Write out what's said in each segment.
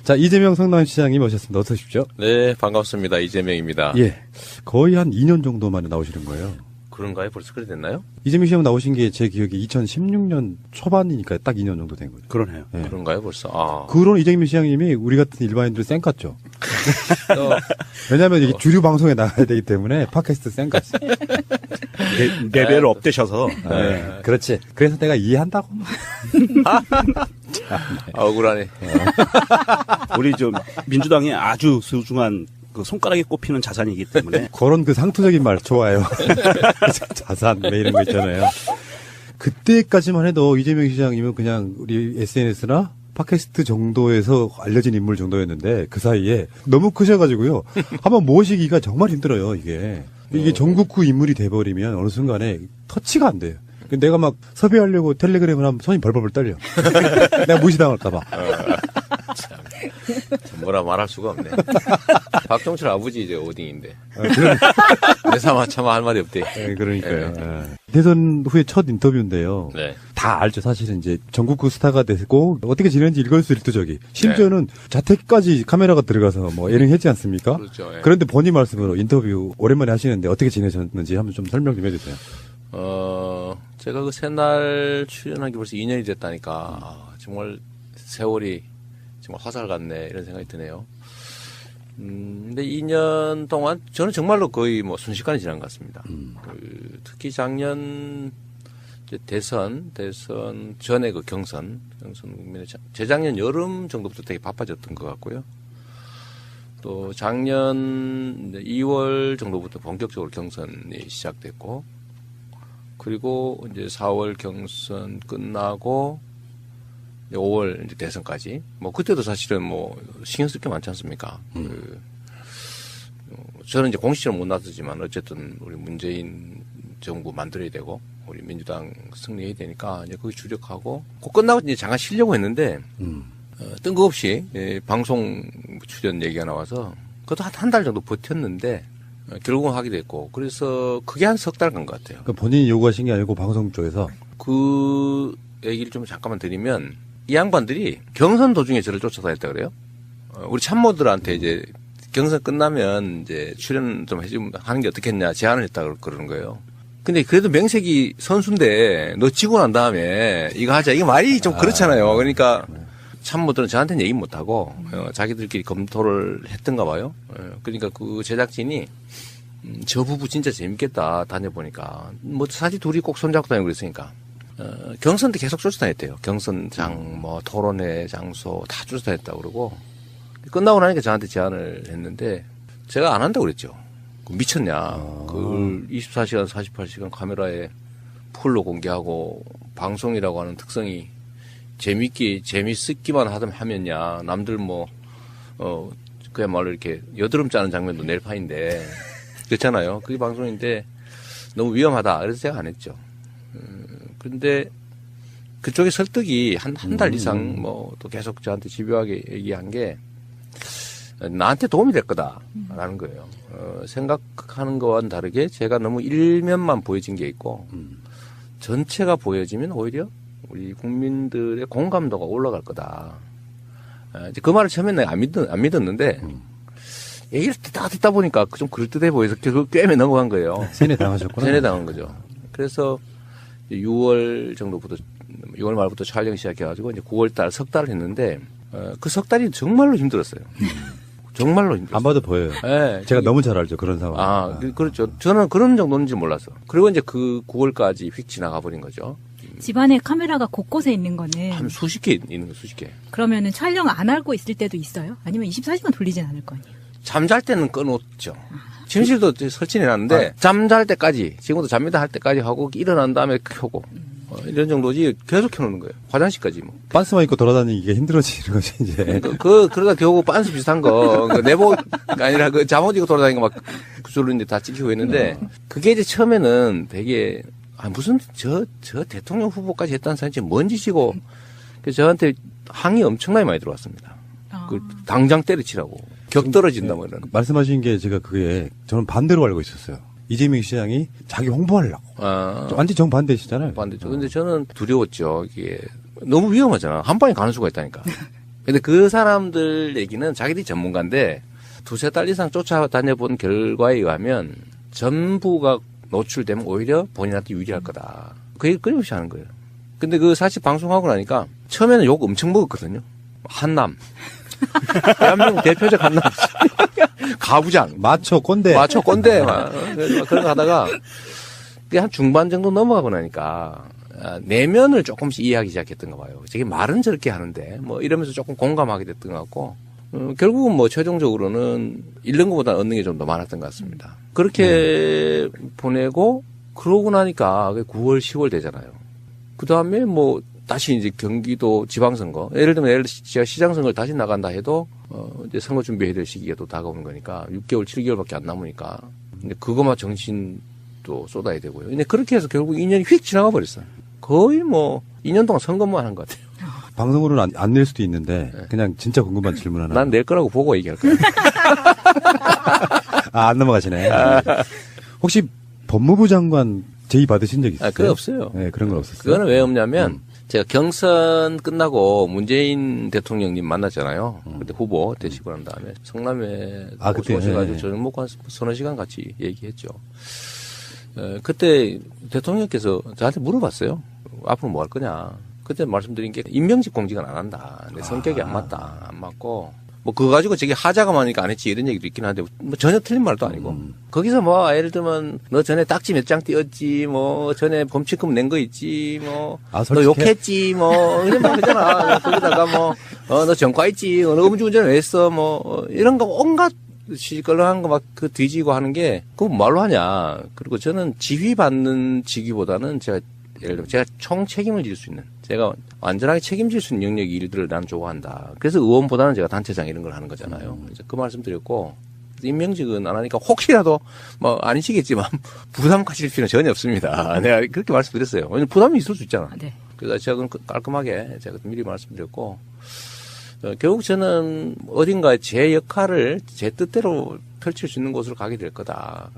자, 이재명 성남시장님 오셨습니다. 어서 오십시오. 네, 반갑습니다. 이재명입니다. 예. 거의 한 2년 정도 만에 나오시는 거예요. 그런가요? 벌써 그래 됐나요? 이재명 시장 나오신 게 제 기억에 2016년 초반이니까 딱 2년 정도 된 거죠. 그러네요. 예. 그런가요, 벌써? 아. 그런 이재명 시장님이 우리 같은 일반인들 쌩깠죠. 왜냐하면 이게 주류 방송에 나가야 되기 때문에 팟캐스트 쌩깠어. 레벨을 업되셔서. 네. 그렇지. 그래서 내가 이해한다고. 억울하네. 우리 좀 민주당의 아주 소중한 그 손가락에 꼽히는 자산이기 때문에. 그런 그 상투적인 말 좋아요. 자산, 뭐 이런 거 있잖아요. 그때까지만 해도 이재명 시장님은 그냥 우리 SNS나 팟캐스트 정도에서 알려진 인물 정도였는데 그 사이에 너무 크셔가지고요. 한번 모시기가 정말 힘들어요, 이게. 이게 전국구 인물이 돼버리면 어느 순간에 터치가 안 돼요. 내가 막 섭외하려고 텔레그램을 하면 손이 벌벌 떨려. 내가 무시당할까봐. 참, 뭐라 말할 수가 없네. 박정철 아버지 이제 오딩인데. 내 삼아 참아 할 말이 없대. 네, 그러니까요. 네. 대선 후에 첫 인터뷰인데요. 네. 다 알죠. 사실은 이제 전국구 스타가 되고 어떻게 지내는지 읽을 수 있을 저기. 심지어는 자택까지 카메라가 들어가서 뭐 예능했지 않습니까? 그렇죠. 예. 그런데 본인 말씀으로 인터뷰 오랜만에 하시는데 어떻게 지내셨는지 한번 좀 설명 좀 해주세요. 제가 그 새날 출연한 게 벌써 2년이 됐다니까 정말 세월이 정말 화살 같네 이런 생각이 드네요. 근데 2년 동안 저는 정말로 거의 뭐 순식간에 지난 것 같습니다. 특히 작년 이제 대선 전에 그 경선 국민의 재작년 여름 정도부터 되게 바빠졌던 것 같고요. 또 작년 2월 정도부터 본격적으로 경선이 시작됐고, 그리고 이제 4월 경선 끝나고 5월 이제 대선까지 뭐 그때도 사실은 뭐 신경 쓸 게 많지 않습니까? 저는 이제 공식적으로 못 나섰지만 어쨌든 우리 문재인 정부 만들어야 되고 우리 민주당 승리해야 되니까 이제 거기 주력하고 그 끝나고 이제 잠깐 쉬려고 했는데 뜬금없이 방송 출연 얘기가 나와서 그것도 한 달 정도 버텼는데 결국은 하게 됐고 그래서 그게 한 석 달 간 것 같아요. 그러니까 본인이 요구하신 게 아니고 방송 쪽에서 그 얘기를 좀 잠깐만 드리면 이 양반들이 경선 도중에 저를 쫓아다녔다 그래요. 우리 참모들한테 이제 경선 끝나면 이제 출연 좀 해주면 하는 게 어떻겠냐 제안을 했다 그러는 거예요. 근데 그래도 명색이 선수인데 너 지고 난 다음에 이거 하자. 이게 말이 좀 그렇잖아요. 그러니까 참모들은 저한테는 얘기 못하고 자기들끼리 검토를 했던가 봐요. 그러니까 그 제작진이 저 부부 진짜 재밌겠다 다녀보니까 뭐 사실 둘이 꼭 손잡고 다니고 그랬으니까 경선 때 계속 쫓아다녔대요. 경선장 뭐 토론회 장소 다 쫓아다녔다고 그러고 끝나고 나니까 저한테 제안을 했는데 제가 안 한다고 그랬죠. 미쳤냐. 그걸 24시간 48시간 카메라에 풀로 공개하고 방송이라고 하는 특성이 재밌기만 하면야 남들 그야말로 이렇게 여드름 짜는 장면도 낼 판인데 그렇잖아요. 그게 방송인데 너무 위험하다. 그래서 제가 안 했죠. 그런데 그쪽에 설득이 한 달 이상 또 계속 저한테 집요하게 얘기한 게 나한테 도움이 될 거다라는 거예요. 생각하는 거와는 다르게 제가 너무 일면만 보여진 게 있고 전체가 보여지면 오히려 우리 국민들의 공감도가 올라갈 거다. 이제 그 말을 처음에는 안 믿었는데 얘기를 듣다 보니까 좀 그럴듯해 보여서 결국 꿰매 넘어간 거예요. 세뇌당하셨구나. 세뇌당한 거죠. 그래서 6월 말부터 촬영 시작해가지고 이제 9월 달 석 달을 했는데 그 석 달이 정말로 힘들었어요. 정말로 힘들었어요. 안 봐도 보여요. 네. 제가 너무 잘 알죠. 그런 상황. 그렇죠. 저는 그런 정도인지 몰랐어. 그리고 이제 그 9월까지 휙 지나가 버린 거죠. 집안에 카메라가 곳곳에 있는 거는 한 수십 개 있는 거, 수십 개. 그러면은 촬영 안 하고 있을 때도 있어요? 아니면 24시간 돌리진 않을 거 아니에요? 잠잘 때는 꺼놓죠. 침실도 설치해놨는데 잠잘 때까지 지금도 잡니다 할 때까지 하고 일어난 다음에 켜고 이런 정도지 계속 켜놓는 거예요. 화장실까지 뭐. 빤스만 입고 돌아다니기가 힘들어지는 거지 이제. 그러다 겨우 빤스 비슷한 거 내복가 아니라 그 잠옷 입고 돌아다니는 거 막 그줄로 이제 다 찍히고 있는데 그게 이제 처음에는 되게 무슨 저 대통령 후보까지 했다는 사람이 뭔 짓이고 그래서 저한테 항의 엄청나게 많이 들어왔습니다. 그 당장 때려치라고 격 떨어진다 뭐 이런. 말씀하신 게 제가 그게 저는 반대로 알고 있었어요. 이재명 시장이 자기 홍보하려고. 완전 정반대시잖아요. 반대죠. 근데 저는 두려웠죠. 이게 너무 위험하잖아. 한 방에 가는 수가 있다니까. 근데 그 사람들 얘기는 자기들이 전문가인데 두세 달 이상 쫓아다녀본 결과에 의하면 전부가 노출되면 오히려 본인한테 유리할 거다. 그 얘기 끊임없이 하는 거예요. 근데 그 사실 방송하고 나니까 처음에는 욕 엄청 먹었거든요. 한남. 대한민국 대표적 한남. 가부장. 마초 꼰대. 마초 꼰대. 막 그런 거 하다가 그게 한 중반 정도 넘어가고 나니까 내면을 조금씩 이해하기 시작했던 거 봐요. 저게 말은 저렇게 하는데 뭐 이러면서 조금 공감하게 됐던 것 같고 결국은 뭐 최종적으로는 잃는 것보다 얻는 게 좀 더 많았던 것 같습니다. 그렇게 보내고 그러고 나니까 9월, 10월 되잖아요. 그 다음에 뭐 다시 이제 경기도 지방선거, 예를 들면 제가 시장선거를 다시 나간다 해도 이제 선거 준비해야 될 시기가 또 다가오는 거니까 6개월, 7개월밖에 안 남으니까 근데 그것만 정신도 쏟아야 되고요. 근데 그렇게 해서 결국 2년이 휙 지나가 버렸어요. 거의 뭐 2년 동안 선거만 한 것 같아요. 방송으로는 안 낼 수도 있는데 그냥 진짜 궁금한 질문 하나. 난 낼 거라고 보고 얘기할 거야. 안 넘어가시네. 혹시 법무부 장관 제의 받으신 적 있어요? 그게 없어요. 네, 그런 건 없었어요. 그거는 왜 없냐면 제가 경선 끝나고 문재인 대통령님 만났잖아요. 그때 후보 되시고 난 다음에 성남에 그때 오셔가지고 네. 저녁 먹고 한 서너 시간 같이 얘기했죠. 그때 대통령께서 저한테 물어봤어요. 앞으로 뭐 할 거냐. 그때 말씀드린 게 임명직 공직은 안 한다. 내 성격이 안 맞다. 안 맞고 뭐 그거 가지고 저게 하자가 많으니까 안 했지 이런 얘기도 있긴 한데 뭐 전혀 틀린 말도 아니고 거기서 뭐 예를 들면 너 전에 딱지 몇 장 띄었지 뭐 전에 범칙금 낸 거 있지 뭐 너 솔직해? 욕했지 뭐 이런 말 있잖아. 거기다가 뭐 너 전과했지 너 음주운전 왜 했어 뭐 이런 거 온갖 시끌렁한 거 막 그 뒤지고 하는 게 그거 말로 하냐. 그리고 저는 지휘받는 직위보다는 제가 예를 들면 제가 총 책임을 질 수 있는 제가 완전하게 책임질 수 있는 영역의 일들을 난 좋아한다. 그래서 의원보다는 제가 단체장 이런 걸 하는 거잖아요. 그래서 그 말씀 드렸고 임명직은 안 하니까 혹시라도 뭐 아니시겠지만 부담 가질 필요는 전혀 없습니다. 내가 그렇게 말씀드렸어요. 왜냐면 부담이 있을 수 있잖아. 네. 그래서 제가 깔끔하게 제가 미리 말씀드렸고 결국 저는 어딘가에 제 역할을 제 뜻대로 펼칠 수 있는 곳으로 가게 될 거다.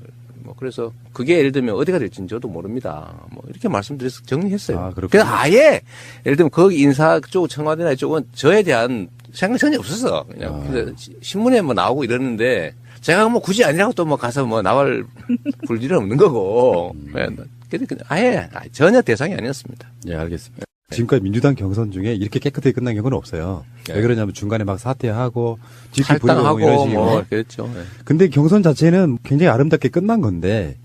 뭐 그래서 그게 예를 들면 어디가 될지는 저도 모릅니다. 뭐 이렇게 말씀드려서 정리했어요. 그렇군요. 그래서 아예 예를 들면 거기 인사 쪽 청와대나 이쪽은 저에 대한 생각 전혀 없었어. 그냥 그래서 신문에 뭐 나오고 이러는데 제가 뭐 굳이 아니라고 또 뭐 가서 뭐 나올 볼 일은 없는 거고. 근데 아예 전혀 대상이 아니었습니다. 예, 알겠습니다. 지금까지 민주당 경선 중에 이렇게 깨끗하게 끝난 경우는 없어요. 네. 왜 그러냐면 중간에 막 사퇴하고 뒤집 부리고 탈당하고 이런 식으로. 뭐 그랬죠. 네. 근데 경선 자체는 굉장히 아름답게 끝난 건데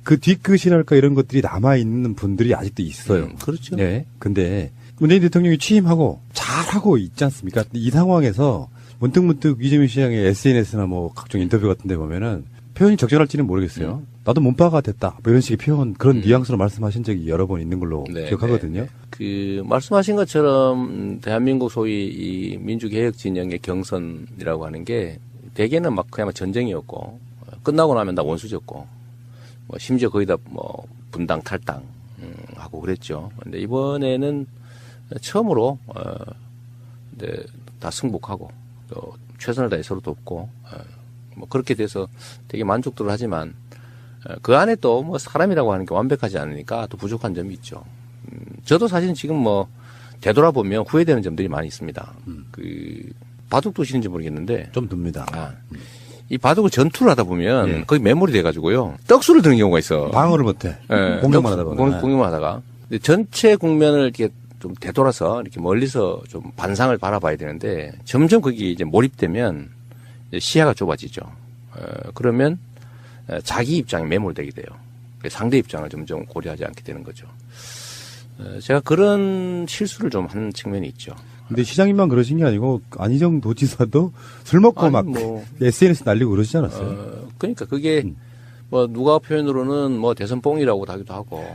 그 뒤끝이랄까 이런 것들이 남아있는 분들이 아직도 있어요. 그렇죠. 네. 근데 문재인 대통령이 취임하고 잘하고 있지 않습니까? 이 상황에서 문득문득 이재명 시장의 SNS나 뭐 각종 인터뷰 같은 데 보면은 표현이 적절할지는 모르겠어요. 나도 몸빠가 됐다. 뭐 이런 식의 표현, 그런 뉘앙스로 말씀하신 적이 여러 번 있는 걸로 네, 기억하거든요. 네. 그 말씀하신 것처럼 대한민국 소위 이 민주개혁 진영의 경선이라고 하는 게 대개는 막 그냥 전쟁이었고 끝나고 나면 다 원수졌고 뭐 심지어 거의 다 뭐 분당 탈당 하고 그랬죠. 근데 이번에는 처음으로 이제 다 승복하고 또 최선을 다해 서로 돕고 뭐 그렇게 돼서 되게 만족도를 하지만 그 안에 또 뭐 사람이라고 하는 게 완벽하지 않으니까 또 부족한 점이 있죠. 저도 사실 지금 뭐 되돌아보면 후회되는 점들이 많이 있습니다. 그 바둑 두시는지 모르겠는데 좀 듭니다. 이 바둑을 전투를 하다 보면 거의 메모리 돼가지고요 떡수를 드는 경우가 있어. 방어를 못해. 공격만 하다 보면. 공격만 하다가 근데 전체 국면을 이렇게 좀 되돌아서 이렇게 멀리서 좀 반상을 바라봐야 되는데 점점 거기 이제 몰입되면 이제 시야가 좁아지죠. 그러면 자기 입장에 매몰되게 돼요. 상대 입장을 점점 고려하지 않게 되는 거죠. 제가 그런 실수를 좀 한 측면이 있죠. 근데 시장님만 그러신 게 아니고 안희정 도지사도 술 먹고 아니, 막 뭐, SNS 날리고 그러시지 않았어요? 그러니까 그게 뭐 누가 표현으로는 뭐 대선 뽕이라고 하기도 하고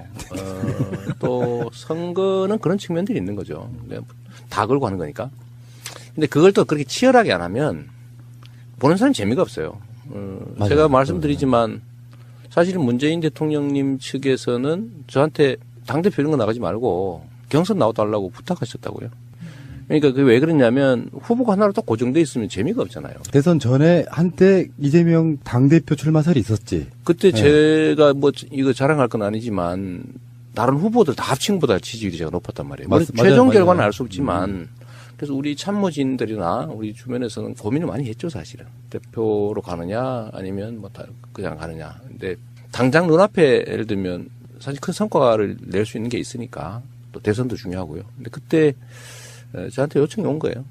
또 선거는 그런 측면들이 있는 거죠. 다 걸고 하는 거니까. 근데 그걸 또 그렇게 치열하게 안 하면 보는 사람이 재미가 없어요. 제가 말씀드리지만 사실은 문재인 대통령님 측에서는 저한테 당대표 이런 거 나가지 말고 경선 나와달라고 부탁하셨다고요. 그러니까 그게 왜 그랬냐면 후보가 하나로 딱 고정돼 있으면 재미가 없잖아요. 대선 전에 한때 이재명 당대표 출마설이 있었지. 그때 제가 뭐 이거 자랑할 건 아니지만 다른 후보들 다 합친보다 지지율이 제가 높았단 말이에요. 맞아요, 최종 맞아요. 결과는 알 수 없지만 그래서 우리 참모진들이나 우리 주변에서는 고민을 많이 했죠, 사실은. 대표로 가느냐, 아니면 뭐 그냥 가느냐. 근데 당장 눈앞에 예를 들면 사실 큰 성과를 낼 수 있는 게 있으니까 또 대선도 중요하고요. 근데 그때 저한테 요청이 온 거예요.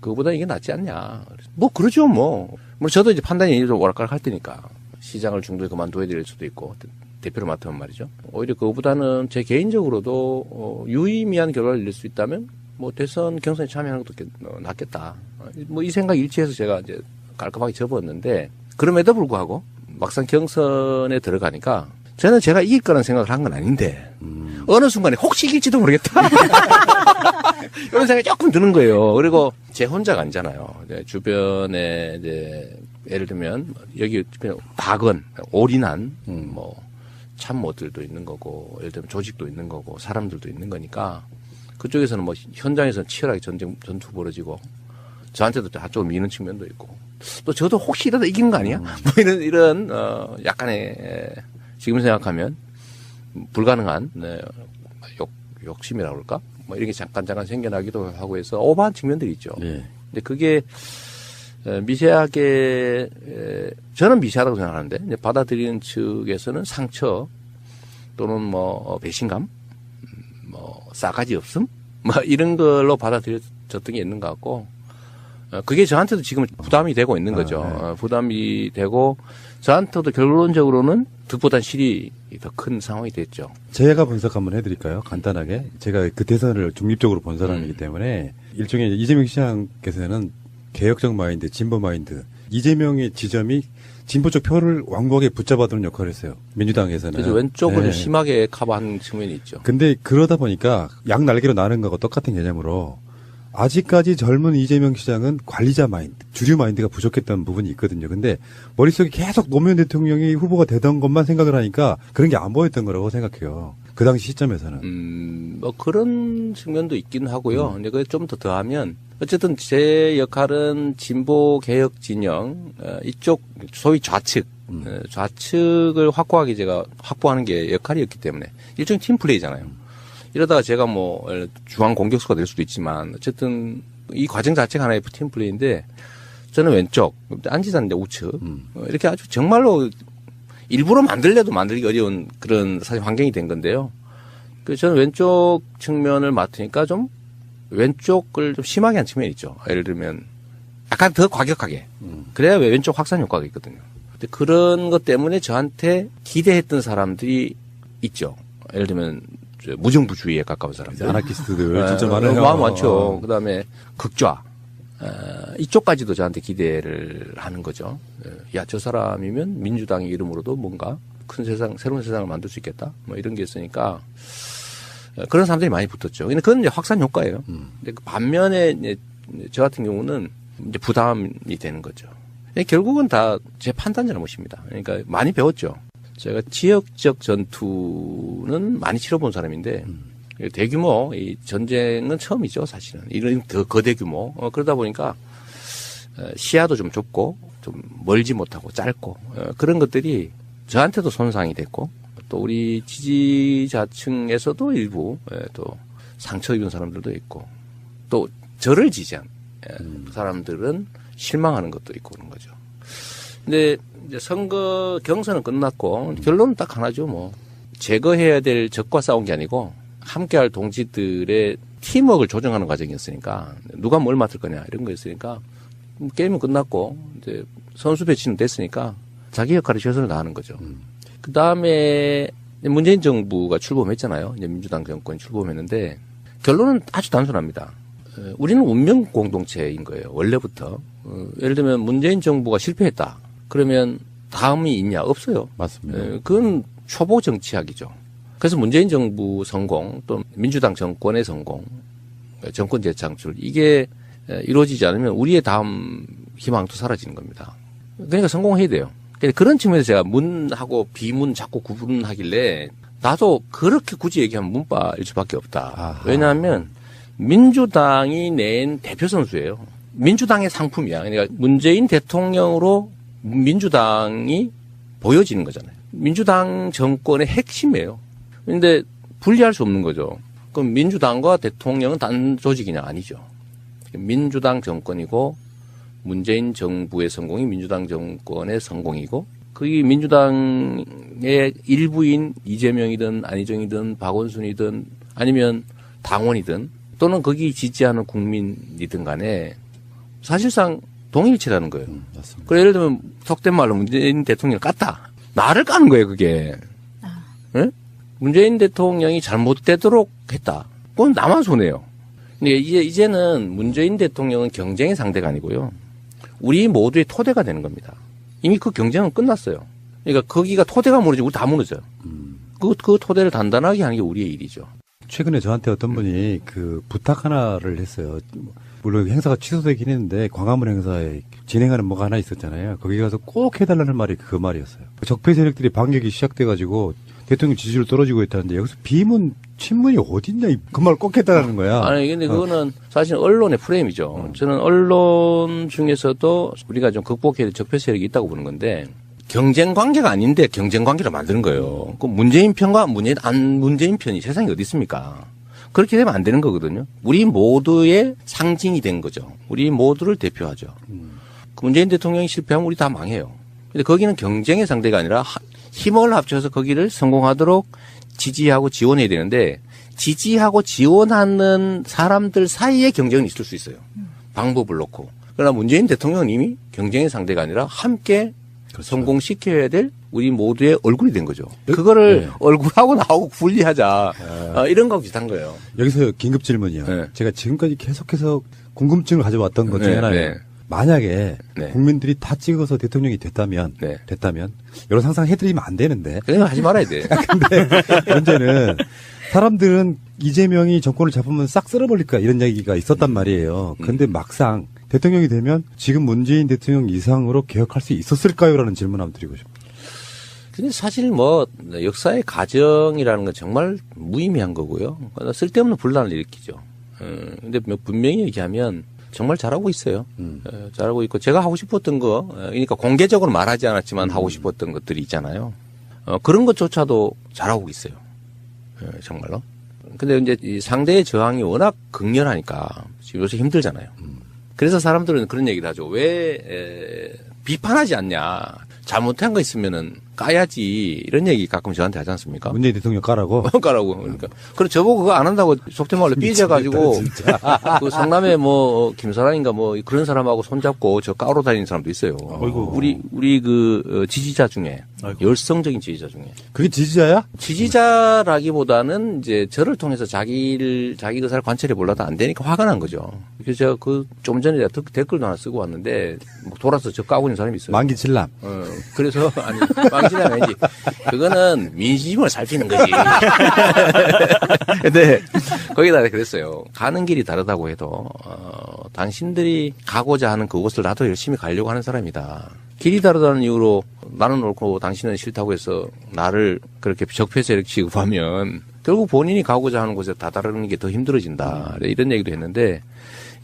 그거보다 이게 낫지 않냐. 뭐 그러죠, 뭐. 뭐 저도 이제 판단이 좀 오락가락 할 테니까 시장을 중도에 그만둬야 될 수도 있고 대표를 맡으면 말이죠. 오히려 그거보다는 제 개인적으로도 유의미한 결과를 낼 수 있다면 뭐 대선 경선에 참여하는 것도 낫겠다. 뭐 이 생각 일치해서 제가 이제 깔끔하게 접었는데 그럼에도 불구하고 막상 경선에 들어가니까 저는 제가 이길 거라는 생각을 한 건 아닌데 어느 순간에 혹시 이길지도 모르겠다. 이런 생각이 조금 드는 거예요. 그리고 제 혼자가 아니잖아요. 이제 주변에 이제 예를 들면 여기 박은 올인한 뭐 참모들도 있는 거고 예를 들면 조직도 있는 거고 사람들도 있는 거니까 그쪽에서는 뭐 현장에서는 치열하게 전투 벌어지고 저한테도 한쪽으로 미는 측면도 있고 또 저도 혹시 이러다 이기는 거 아니야? 뭐 이런 약간의 지금 생각하면 불가능한 욕심이라고 그럴까? 뭐 이런 게 잠깐 생겨나기도 하고 해서 오버한 측면들이 있죠. 네. 근데 그게 미세하게 저는 미세하다고 생각하는데 이제 받아들이는 측에서는 상처 또는 뭐 배신감, 뭐 싸가지 없음, 뭐 이런 걸로 받아들여졌던 게 있는 것 같고 그게 저한테도 지금 부담이 되고 있는 거죠. 부담이 되고 저한테도 결론적으로는 득보단 실이 더 큰 상황이 됐죠. 제가 분석 한번 해드릴까요? 간단하게. 제가 그 대선을 중립적으로 본 사람이기 때문에 일종의 이재명 시장께서는 개혁적 마인드, 진보 마인드. 이재명의 지점이 진보 쪽 표를 완곡하게 붙잡아두는 역할을 했어요. 민주당에서는. 그래서 왼쪽을 네. 심하게 커버한 측면이 있죠. 근데 그러다 보니까 양 날개로 나는 거하고 똑같은 개념으로 아직까지 젊은 이재명 시장은 관리자 마인드, 주류 마인드가 부족했던 부분이 있거든요. 근데 머릿속에 계속 노무현 대통령이 후보가 되던 것만 생각을 하니까 그런 게 안 보였던 거라고 생각해요. 그 당시 시점에서는. 뭐 그런 측면도 있긴 하고요. 근데 그게 좀 더 더하면 어쨌든 제 역할은 진보 개혁 진영 이쪽 소위 좌측 좌측을 확고하게 제가 확보하는 게 역할이었기 때문에 일종의 팀 플레이잖아요. 이러다가 제가 뭐 중앙 공격수가 될 수도 있지만 어쨌든 이 과정 자체가 하나의 팀 플레이인데 저는 왼쪽, 안지사는 우측 이렇게 아주 정말로 일부러 만들려도 만들기 어려운 그런 사실 환경이 된 건데요. 그래서 저는 왼쪽 측면을 맡으니까 좀 왼쪽을 좀 심하게 한 측면이 있죠. 예를 들면 약간 더 과격하게. 그래야 왼쪽 확산 효과가 있거든요. 근데 그런 것 때문에 저한테 기대했던 사람들이 있죠. 예를 들면 무정부주의에 가까운 사람들. 아나키스트들 진짜 많아요. 마음 많죠. 그다음에 극좌. 이쪽까지도 저한테 기대를 하는 거죠. 야, 저 사람이면 민주당의 이름으로도 뭔가 큰 세상, 새로운 세상을 만들 수 있겠다. 뭐 이런 게 있으니까 그런 사람들이 많이 붙었죠. 근데 그건 이제 확산 효과예요. 근데 그 반면에 이제 저 같은 경우는 이제 부담이 되는 거죠. 결국은 다 제 판단 잘못입니다. 그러니까 많이 배웠죠. 제가 지역적 전투는 많이 치러본 사람인데 대규모 이 전쟁은 처음이죠, 사실은. 이런 더 거대 규모. 그러다 보니까 시야도 좀 좁고 좀 멀지 못하고 짧고 그런 것들이 저한테도 손상이 됐고 또 우리 지지자층에서도 일부 또 상처 입은 사람들도 있고 또 저를 지지한 사람들은 실망하는 것도 있고 그런 거죠. 근데 이제 선거 경선은 끝났고 결론은 딱 하나죠. 뭐 제거해야 될 적과 싸운 게 아니고 함께할 동지들의 팀워크를 조정하는 과정이었으니까 누가 뭘 맡을 거냐 이런 거였으니까 게임은 끝났고 이제 선수 배치는 됐으니까 자기 역할에 최선을 다하는 거죠. 그 다음에 문재인 정부가 출범했잖아요. 이제 민주당 정권이 출범했는데 결론은 아주 단순합니다. 우리는 운명 공동체인 거예요. 원래부터. 예를 들면 문재인 정부가 실패했다. 그러면 다음이 있냐? 없어요. 맞습니다. 그건 초보 정치학이죠. 그래서 문재인 정부 성공 또 민주당 정권의 성공, 정권 재창출 이게 이루어지지 않으면 우리의 다음 희망도 사라지는 겁니다. 그러니까 성공해야 돼요. 그런 측면에서 제가 문하고 비문 자꾸 구분하길래 나도 그렇게 굳이 얘기하면 문파일 수밖에 없다. 아하. 왜냐하면 민주당이 낸 대표 선수예요. 민주당의 상품이야. 그러니까 문재인 대통령으로 민주당이 보여지는 거잖아요. 민주당 정권의 핵심이에요. 그런데 분리할 수 없는 거죠. 그럼 민주당과 대통령은 단 조직이냐? 아니죠. 민주당 정권이고 문재인 정부의 성공이 민주당 정권의 성공이고 그게 민주당의 일부인 이재명이든 안희정이든 박원순이든 아니면 당원이든 또는 거기 지지하는 국민이든 간에 사실상 동일치라는 거예요. 맞습니다. 그래 예를 들면 속된 말로 문재인 대통령을 깠다. 나를 까는 거예요 그게. 예? 문재인 대통령이 잘못되도록 했다. 그건 나만 손해요. 근데 이제는 문재인 대통령은 경쟁의 상대가 아니고요. 우리 모두의 토대가 되는 겁니다. 이미 그 경쟁은 끝났어요. 그러니까 거기가 토대가 무너지고 우리 다 무너져요. 그 토대를 단단하게 하는 게 우리의 일이죠. 최근에 저한테 어떤 분이 그 부탁 하나를 했어요. 물론 행사가 취소되긴 했는데 광화문 행사에 진행하는 뭐가 하나 있었잖아요. 거기 가서 꼭 해달라는 말이 그 말이었어요. 적폐 세력들이 반격이 시작돼가지고 대통령 지지율 떨어지고 있다는데 여기서 비문 친문이 어딨냐 그 말 꼭 해달라는 거야. 아니 근데 그거는 사실 언론의 프레임이죠. 저는 언론 중에서도 우리가 좀 극복해야 될 적폐 세력이 있다고 보는 건데 경쟁 관계가 아닌데 경쟁 관계로 만드는 거예요. 그 문재인 편과 문재인 편이 세상에 어디 있습니까? 그렇게 되면 안 되는 거거든요. 우리 모두의 상징이 된 거죠. 우리 모두를 대표하죠. 그 문재인 대통령이 실패하면 우리 다 망해요. 근데 거기는 경쟁의 상대가 아니라 힘을 합쳐서 거기를 성공하도록 지지하고 지원해야 되는데 지지하고 지원하는 사람들 사이에 경쟁은 있을 수 있어요. 방법을 놓고. 그러나 문재인 대통령은 이미 경쟁의 상대가 아니라 함께 그렇죠. 성공시켜야 될 우리 모두의 얼굴이 된 거죠. 그거를 네. 얼굴하고 나하고 분리하자. 이런 거하고 비슷한 거예요. 여기서 긴급 질문이요. 네. 제가 지금까지 계속해서 궁금증을 가져왔던 것 중에 네, 하나예요. 네. 만약에 네. 국민들이 다 찍어서 대통령이 됐다면 네. 여러 상상 해드리면 안 되는데 그냥 하지 말아야 돼. 근데 문제는 사람들은 이재명이 정권을 잡으면 싹 쓸어버릴까 이런 얘기가 있었단 말이에요. 근데 막상 대통령이 되면 지금 문재인 대통령 이상으로 개혁할 수 있었을까요?라는 질문 한번 드리고 싶어요. 근데 사실 뭐 역사의 가정이라는 건 정말 무의미한 거고요. 쓸데없는 분란을 일으키죠. 근데 분명히 얘기하면 정말 잘하고 있어요. 잘하고 있고 제가 하고 싶었던 거 그러니까 공개적으로 말하지 않았지만 하고 싶었던 것들이 있잖아요. 그런 것조차도 잘하고 있어요. 정말로. 근데 이제 이 상대의 저항이 워낙 극렬하니까 지금 요새 힘들잖아요. 그래서 사람들은 그런 얘기를 하죠. 왜 비판하지 않냐. 잘못한 거 있으면은 까야지. 이런 얘기 가끔 저한테 하지 않습니까? 문재인 대통령 까라고. 까라고. 그러니까. 그래, 저보고 그거 안 한다고 속된 말로 삐져가지고, 그 성남에 뭐, 김사랑인가 뭐, 그런 사람하고 손잡고 저 까로 다니는 사람도 있어요. 아이고. 우리 그, 지지자 중에, 아이고. 열성적인 지지자 중에. 그게 지지자야? 지지자라기보다는 이제 저를 통해서 자기 의사를 관찰해 보려도 안 되니까 화가 난 거죠. 그래서 제가 좀 전에 댓글도 하나 쓰고 왔는데, 뭐 돌아서 저 까고 있는 사람이 있어요. 만기 칠남. 그래서, 아니, 망신은 아니지. 그거는 민심을 살피는 거지. 근데, 거기다 그랬어요. 가는 길이 다르다고 해도, 당신들이 가고자 하는 그곳을 나도 열심히 가려고 하는 사람이다. 길이 다르다는 이유로 나는 옳고 당신은 싫다고 해서 나를 그렇게 적폐 세력 취급하면 결국 본인이 가고자 하는 곳에 다다르는 게 더 힘들어진다. 이런 얘기도 했는데,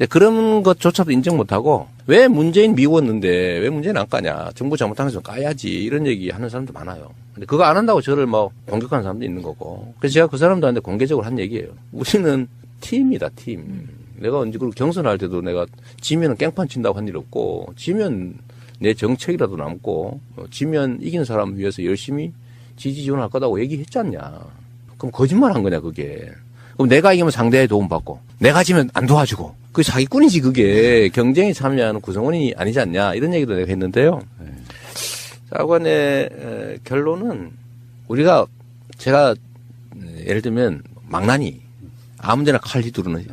그런 것조차도 인정 못하고 왜 문재인 미웠는데 왜 문재인 안 까냐. 정부 잘못한 것은 까야지. 이런 얘기 하는 사람도 많아요. 근데 그거 안 한다고 저를 뭐 공격하는 사람도 있는 거고. 그래서 제가 그 사람들한테 공개적으로 한 얘기예요. 우리는 팀이다, 팀. 내가 언제 그리고 경선할 때도 내가 지면은 깽판 친다고 한 일 없고 지면 내 정책이라도 남고 지면 이기는 사람 위해서 열심히 지지 지원할 거다고 얘기했지 않냐. 그럼 거짓말 한 거냐 그게. 그럼 내가 이기면 상대의 도움받고 내가 지면 안 도와주고 그게 사기꾼이지 그게. 경쟁에 참여하는 구성원이 아니지 않냐 이런 얘기도 내가 했는데요. 자관의 결론은 제가 예를 들면 망나니 아무데나 칼 휘두르는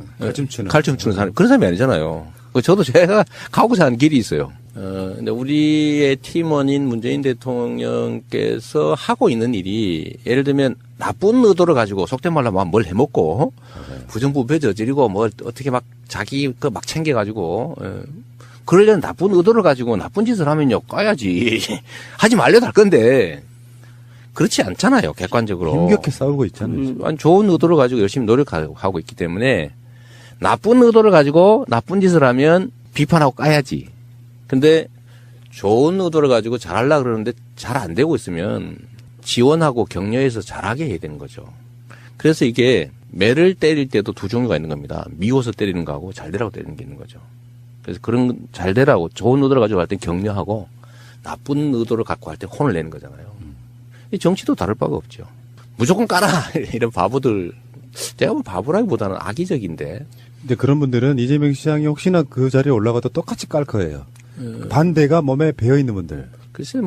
칼춤 추는 사람 그런 사람이 아니잖아요. 저도 제가 가고자 하는 길이 있어요. 근데 우리의 팀원인 문재인 대통령께서 하고 있는 일이 예를 들면 나쁜 의도를 가지고 속된 말로 뭘 해먹고 부정부패 저지르고 뭐 어떻게 막 자기 막 챙겨가지고 그러려는 나쁜 의도를 가지고 나쁜 짓을 하면요 까야지 하지 말려도 할 건데 그렇지 않잖아요 객관적으로. 힘겹게 싸우고 있잖아요. 아니, 좋은 의도를 가지고 열심히 노력하고 있기 때문에 나쁜 의도를 가지고 나쁜 짓을 하면 비판하고 까야지. 근데 좋은 의도를 가지고 잘하려고 그러는데 잘 안 되고 있으면 지원하고 격려해서 잘하게 해야 되는 거죠. 그래서 이게 매를 때릴 때도 두 종류가 있는 겁니다. 미워서 때리는 거하고 잘 되라고 때리는 게 있는 거죠. 그래서 그런 잘 되라고 좋은 의도를 가지고 할 때 격려하고 나쁜 의도를 갖고 할 때 혼을 내는 거잖아요. 이 정치도 다를 바가 없죠. 무조건 까라 이런 바보들 제가 뭐 바보라기보다는 악의적인데 근데 그런 분들은 이재명 시장이 혹시나 그 자리에 올라가도 똑같이 깔 거예요. 반대가 몸에 배어 있는 분들. 글쎄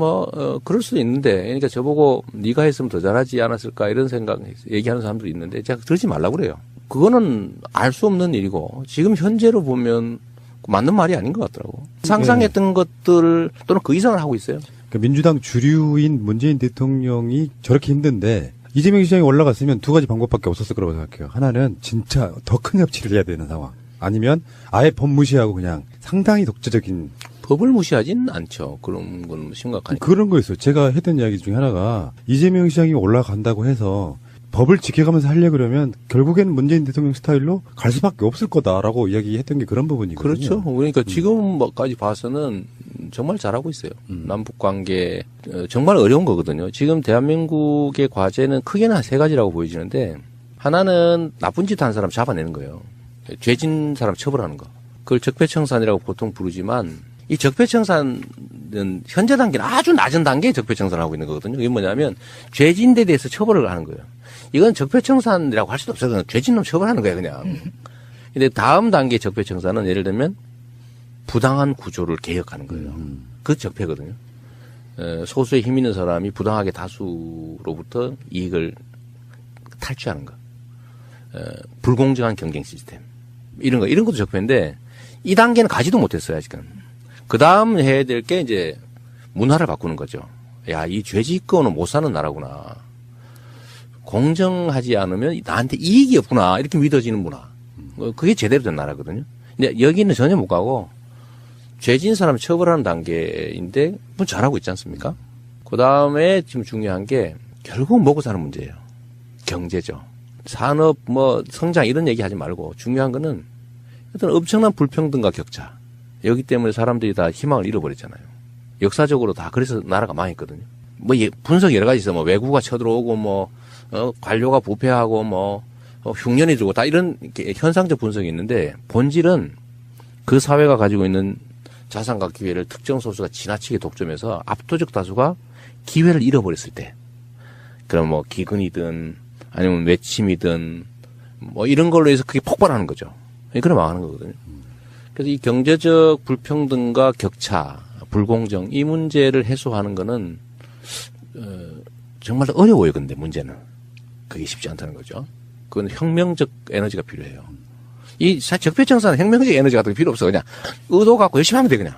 그럴 수도 있는데 그러니까 저보고 네가 했으면 더 잘하지 않았을까 이런 생각 얘기하는 사람도 있는데 제가 그러지 말라고 그래요. 그거는 알 수 없는 일이고 지금 현재로 보면 맞는 말이 아닌 것 같더라고. 상상했던 것들 또는 그 이상을 하고 있어요. 그러니까 민주당 주류인 문재인 대통령이 저렇게 힘든데 이재명 시장이 올라갔으면 두 가지 방법밖에 없었을 거라고 생각해요. 하나는 진짜 더 큰 협치를 해야 되는 상황. 아니면 아예 법 무시하고 그냥 상당히 독재적인. 법을 무시하진 않죠. 그런 건 심각하니까. 그런 거였어요. 제가 했던 이야기 중에 하나가 이재명 시장이 올라간다고 해서 법을 지켜가면서 하려고 그러면 결국에는 문재인 대통령 스타일로 갈 수밖에 없을 거다라고 이야기했던 게 그런 부분이거든요. 그렇죠. 그러니까 지금까지 봐서는 정말 잘하고 있어요. 남북 관계 정말 어려운 거거든요. 지금 대한민국의 과제는 크게는 한 세 가지라고 보여지는데 하나는 나쁜 짓 한 사람 잡아내는 거예요. 죄진 사람 처벌하는 거. 그걸 적폐청산이라고 보통 부르지만 이 적폐청산은 현재 단계는 아주 낮은 단계에 적폐청산을 하고 있는 거거든요. 이게 뭐냐면 죄진 데 대해서 처벌을 하는 거예요. 이건 적폐청산이라고 할 수도 없어요. 그냥 죄진 놈 처벌하는 거예요, 그냥. 근데 다음 단계 적폐청산은 예를 들면 부당한 구조를 개혁하는 거예요. 그 적폐거든요. 소수의 힘 있는 사람이 부당하게 다수로부터 이익을 탈취하는 거. 불공정한 경쟁 시스템. 이런 것도 적폐인데 이 단계는 가지도 못했어요, 아직은. 그 다음 해야 될 게 이제 문화를 바꾸는 거죠. 야, 이 죄짓고는 못 사는 나라구나. 공정하지 않으면 나한테 이익이 없구나. 이렇게 믿어지는 문화. 그게 제대로 된 나라거든요. 근데 여기는 전혀 못 가고 죄진 사람 처벌하는 단계인데 뭐 잘하고 있지 않습니까? 그 다음에 지금 중요한 게 결국 먹고 사는 문제예요. 경제죠. 산업, 성장 이런 얘기 하지 말고 중요한 거는 어떤 엄청난 불평등과 격차. 여기 때문에 사람들이 다 희망을 잃어버렸잖아요. 역사적으로 다 그래서 나라가 망했거든요. 분석 여러 가지 있어. 외국가 쳐들어오고 관료가 부패하고 흉년이 들고 다 이런 현상적 분석이 있는데 본질은 그 사회가 가지고 있는 자산과 기회를 특정 소수가 지나치게 독점해서 압도적 다수가 기회를 잃어버렸을 때 그럼 기근이든 아니면 외침이든 이런 걸로 해서 그게 폭발하는 거죠. 그래 망하는 거거든요. 그래서 이 경제적 불평등과 격차, 불공정 이 문제를 해소하는 거는 정말 어려워요. 근데 문제는 그게 쉽지 않다는 거죠. 그건 혁명적 에너지가 필요해요. 이 적폐청산은 혁명적 에너지 같은 게 필요 없어. 그냥 의도 갖고 열심히 하면 돼 그냥.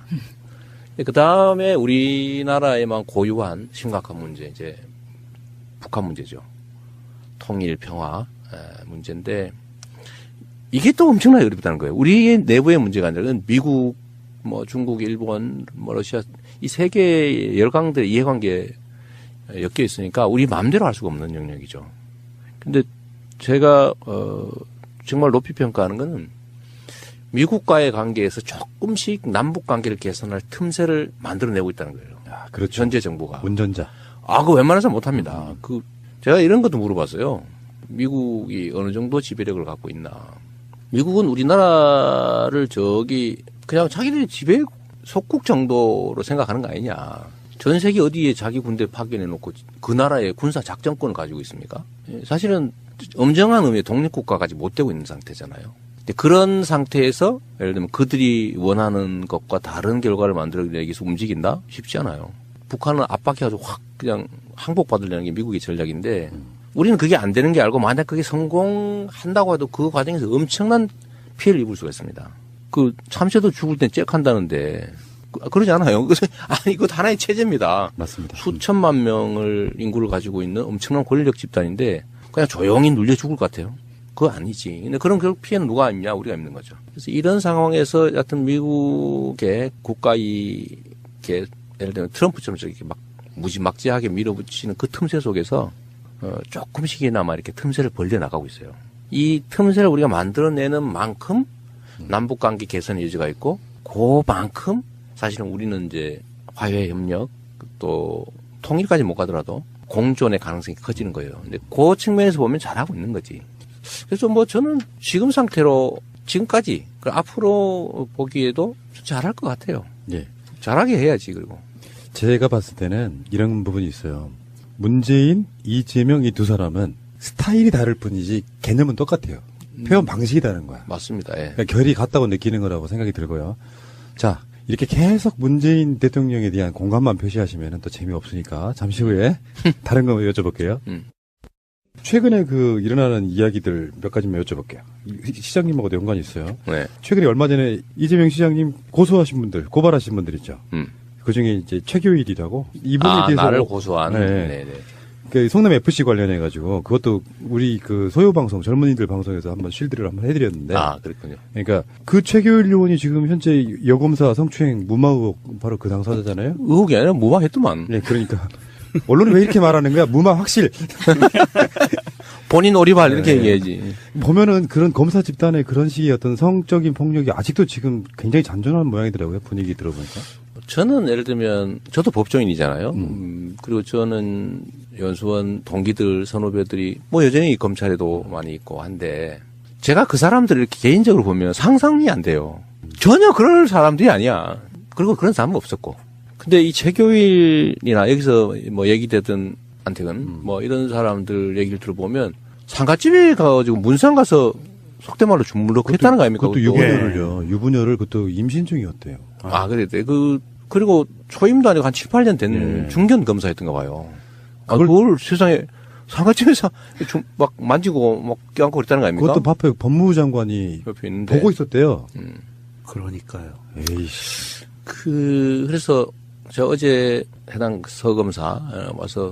그 다음에 우리나라에만 고유한 심각한 문제 이제 북한 문제죠. 통일 평화 문제인데. 이게 또 엄청나게 어렵다는 거예요. 우리의 내부의 문제가 아니라 미국, 중국, 일본, 러시아 이 세계의 열강들의 이해관계에 엮여 있으니까 우리 마음대로 할 수가 없는 영역이죠. 근데 제가 정말 높이 평가하는 거는 미국과의 관계에서 조금씩 남북 관계를 개선할 틈새를 만들어내고 있다는 거예요. 그렇죠. 현재 정부가. 운전자. 그거 웬만해서 못합니다. 제가 이런 것도 물어봤어요. 미국이 어느 정도 지배력을 갖고 있나. 미국은 우리나라를 그냥 자기들의 지배 속국 정도로 생각하는 거 아니냐. 전 세계 어디에 자기 군대 파견해놓고 그 나라의 군사 작전권을 가지고 있습니까? 사실은 엄정한 의미의 독립국가까지 못 되고 있는 상태잖아요. 근데 그런 상태에서 예를 들면 그들이 원하는 것과 다른 결과를 만들어내기 위해서 움직인다? 쉽지 않아요. 북한은 압박해가지고 확 그냥 항복받으려는 게 미국의 전략인데 우리는 그게 안 되는 게 알고 만약 그게 성공한다고 해도 그 과정에서 엄청난 피해를 입을 수가 있습니다. 참새도 죽을 땐 잭한다는데 그러지 않아요. 이거 하나의 체제입니다. 맞습니다. 수천만 명을 인구를 가지고 있는 엄청난 권력 집단인데 그냥 조용히 눌려 죽을 것 같아요. 그거 아니지. 근데 그런 결국 피해는 누가 입냐? 우리가 입는 거죠. 그래서 이런 상황에서 여하튼 미국의 국가이익에 예를 들면 트럼프처럼 이렇게 무지막지하게 밀어붙이는 그 틈새 속에서 조금씩이나마 이렇게 틈새를 벌려나가고 있어요. 이 틈새를 우리가 만들어내는 만큼 남북관계 개선의 여지가 있고 그만큼 사실은 우리는 이제 화해 협력 또 통일까지 못 가더라도 공존의 가능성이 커지는 거예요. 근데 그 측면에서 보면 잘하고 있는 거지. 그래서 뭐 저는 지금 상태로 지금까지 그 앞으로 보기에도 잘할 것 같아요. 예. 잘하게 해야지. 그리고 제가 봤을 때는 이런 부분이 있어요. 문재인, 이재명 이 두 사람은 스타일이 다를 뿐이지 개념은 똑같아요. 표현 방식이 다른 거야. 맞습니다. 예. 그러니까 결이 같다고 느끼는 거라고 생각이 들고요. 자, 이렇게 계속 문재인 대통령에 대한 공감만 표시하시면 또 재미없으니까 잠시 후에 다른 거 여쭤볼게요. 최근에 그 일어나는 이야기들 몇 가지만 여쭤볼게요. 시장님하고도 연관이 있어요. 네. 최근에 얼마 전에 이재명 시장님 고소하신 분들, 고발하신 분들 있죠. 그 중에 이제 최교일이라고 이분에 대해서 나를 고소한. 네. 네네. 그 성남 FC 관련해 가지고 그것도 우리 그 소요 방송 젊은이들 방송에서 한번 실드를 한번 해드렸는데. 그렇군요. 그러니까 그 최교일 의원이 지금 현재 여검사 성추행 무마 의혹 바로 그 당사자잖아요. 의혹이 아니라 무마했더만. 네, 그러니까 언론이 왜 이렇게 말하는 거야? 무마 확실. 본인 오리발 이렇게 얘기해야지. 보면은 그런 검사 집단의 그런 식의 어떤 성적인 폭력이 아직도 지금 굉장히 잔존한 모양이더라고요. 분위기 들어보니까. 저는 예를 들면 저도 법조인이잖아요. 그리고 저는 연수원 동기들 선후배들이 뭐 여전히 검찰에도 많이 있고 한데 제가 그 사람들을 이렇게 개인적으로 보면 상상이 안 돼요. 전혀 그럴 사람들이 아니야. 그리고 그런 사람은 없었고. 근데 이 최교일이나 여기서 뭐 얘기되던 안택은 뭐 이런 사람들 얘기를 들어보면 상가집에 가가지고 문상 가서 속된 말로 주물럭 했다는 거 아닙니까? 그것도 유부녀를요. 유부녀를 그것도 임신 중이었대요. 그래. 그리고 초임도 아니고 한 7, 8년 된 중견 검사였던가 봐요. 그걸 세상에 상가집에서 막 만지고 막 껴안고 그랬다는 거 아닙니까? 그것도 앞에 법무부 장관이 옆에 있는데. 보고 있었대요. 그러니까요. 에이씨. 그래서 저 어제 해당 서검사 와서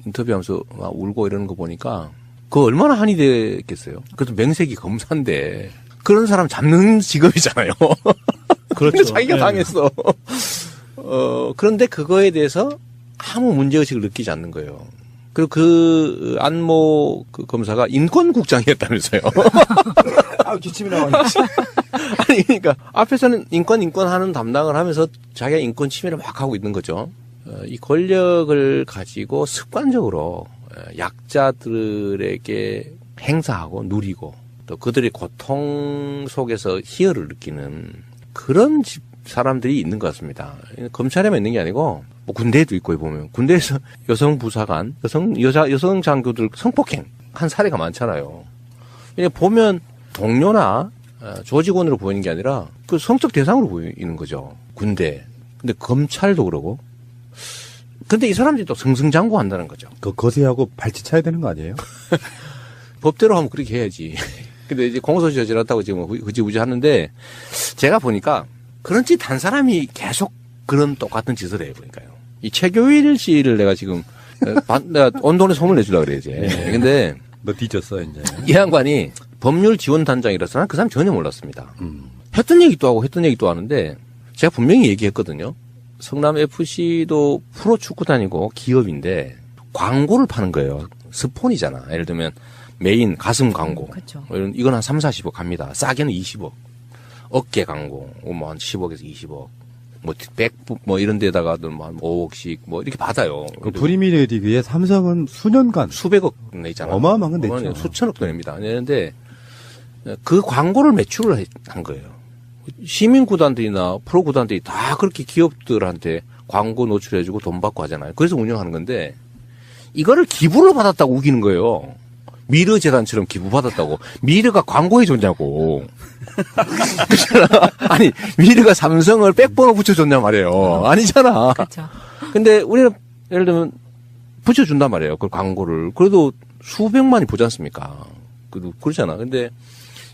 인터뷰하면서 막 울고 이러는 거 보니까 그거 얼마나 한이 됐겠어요. 그래도 명색이 검사인데 그런 사람 잡는 직업이잖아요. 그런데 자기가 당했어. 그런데 그거에 대해서 아무 문제의식을 느끼지 않는 거예요. 그리고 그 안모 그 검사가 인권국장이었다면서요. 기침이 나와. 아니, 그러니까 앞에서는 인권 하는 담당을 하면서 자기가 인권 침해를 막 하고 있는 거죠. 이 권력을 가지고 습관적으로 약자들에게 행사하고 누리고 또 그들의 고통 속에서 희열을 느끼는 그런 사람들이 있는 것 같습니다. 검찰에만 있는 게 아니고 뭐 군대에도 있고 보면 군대에서 여성 부사관, 여성 장교들 성폭행 한 사례가 많잖아요. 보면 동료나 조직원으로 보이는 게 아니라 그 성적 대상으로 보이는 거죠. 군대. 근데 검찰도 그러고. 근데 이 사람들이 또 승승장구한다는 거죠. 그 거세하고 발치 차야 되는 거 아니에요? 법대로 하면 그렇게 해야지. 근데 이제 공소시 저질렀다고 지금 흐지부지 하는데 제가 보니까 그런 짓 한 사람이 계속 그런 똑같은 짓을 해 보니까요. 이 최교일 씨를 내가 지금 내가 언론에 소문을 내주려고 그래 이제. 네. 근데 너 뒤졌어 이제. 이 양반이 법률 지원단장이라서 난 그 사람 전혀 몰랐습니다. 했던 얘기 또 하고 했던 얘기 또 하는데 제가 분명히 얘기했거든요. 성남 FC도 프로 축구단이고 기업인데 광고를 파는 거예요. 스폰이잖아. 예를 들면 메인 가슴 광고. 그렇죠. 이건 한 3, 40억 갑니다. 싸게는 20억. 어깨 광고. 뭐 한 10억에서 20억. 뭐 백북 뭐 이런 데다가도 뭐 한 5억씩 뭐 이렇게 받아요. 그 프리미어 리그에 삼성은 수년간 수백억 내잖아요. 어마어마한 건 냈죠. 수천억 도 냅니다. 내는데 그 광고를 매출을 한 거예요. 시민구단들이나 프로구단들이 다 그렇게 기업들한테 광고 노출해주고 돈 받고 하잖아요. 그래서 운영하는 건데 이거를 기부를 받았다고 우기는 거예요. 미르 재단처럼 기부받았다고. 미르가 광고해 줬냐고. 아니, 미르가 삼성을 백번호 붙여줬냐 말이에요. 아니잖아. 그렇죠. 근데 우리는 예를 들면 붙여준단 말이에요. 그 광고를. 그래도 수백만이 보지 않습니까? 그렇잖아. 근데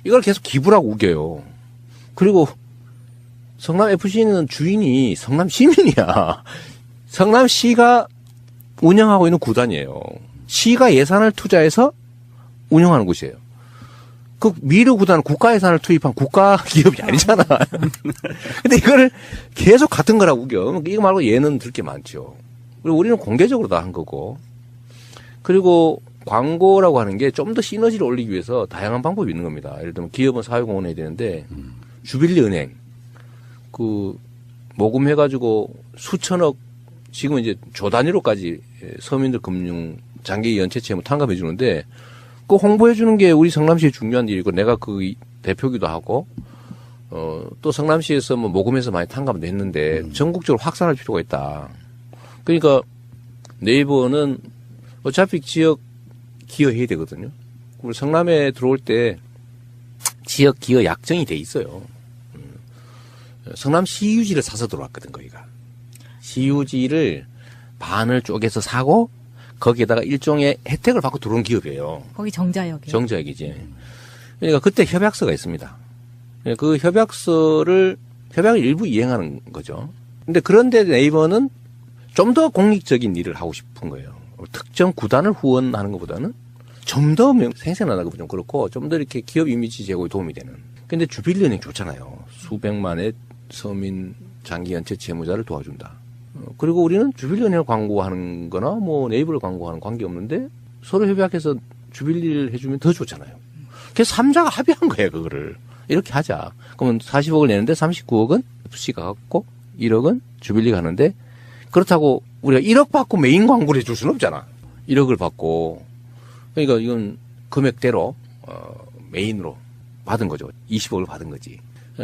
이걸 계속 기부라고 우겨요. 그리고 성남 FC는 주인이 성남 시민이야. 성남시가 운영하고 있는 구단이에요. 시가 예산을 투자해서 운영하는 곳이에요. 그 미르 구단은 국가 예산을 투입한 국가 기업이 아니잖아. 근데 이거를 계속 같은 거라고 우겨. 이거 말고 얘는 들 게 많죠. 그리고 우리는 공개적으로 다 한 거고. 그리고 광고라고 하는 게 좀 더 시너지를 올리기 위해서 다양한 방법이 있는 겁니다. 예를 들면 기업은 사회공헌 해야 되는데 주빌리 은행 그 모금해가지고 수천억 지금 이제 조 단위로까지 서민들 금융 장기 연체 채무 탕감해 주는데 그 홍보해주는 게 우리 성남시의 중요한 일이고, 내가 그 대표기도 하고, 또 성남시에서 뭐 모금해서 많이 탕감도 했는데, 전국적으로 확산할 필요가 있다. 그러니까 네이버는 어차피 지역 기여해야 되거든요. 우리 성남에 들어올 때 지역 기여 약정이 돼 있어요. 성남 시유지를 사서 들어왔거든, 거기가. 시유지를 반을 쪼개서 사고, 거기에다가 일종의 혜택을 받고 들어온 기업이에요. 거기 정자역이요. 정자역이지. 그러니까 그때 협약서가 있습니다. 그 협약을 일부 이행하는 거죠. 근데 그런데 네이버는 좀 더 공익적인 일을 하고 싶은 거예요. 특정 구단을 후원하는 것보다는 좀 더 생생하다고 좀 그렇고, 좀 더 이렇게 기업 이미지 제고에 도움이 되는. 근데 주빌리은행 좋잖아요. 수백만의 서민 장기 연체 채무자를 도와준다. 그리고 우리는 주빌리은행을 광고하는 거나 뭐 네이버를 광고하는 관계 없는데 서로 협약해서 주빌리를 해주면 더 좋잖아요. 그래서 3자가 합의한 거예요, 그거를. 이렇게 하자. 그러면 40억을 내는데 39억은 FC가 갖고 1억은 주빌리가 하는데, 그렇다고 우리가 1억 받고 메인 광고를 해줄 수는 없잖아. 1억을 받고. 그러니까 이건 금액대로 메인으로 받은 거죠. 20억을 받은 거지.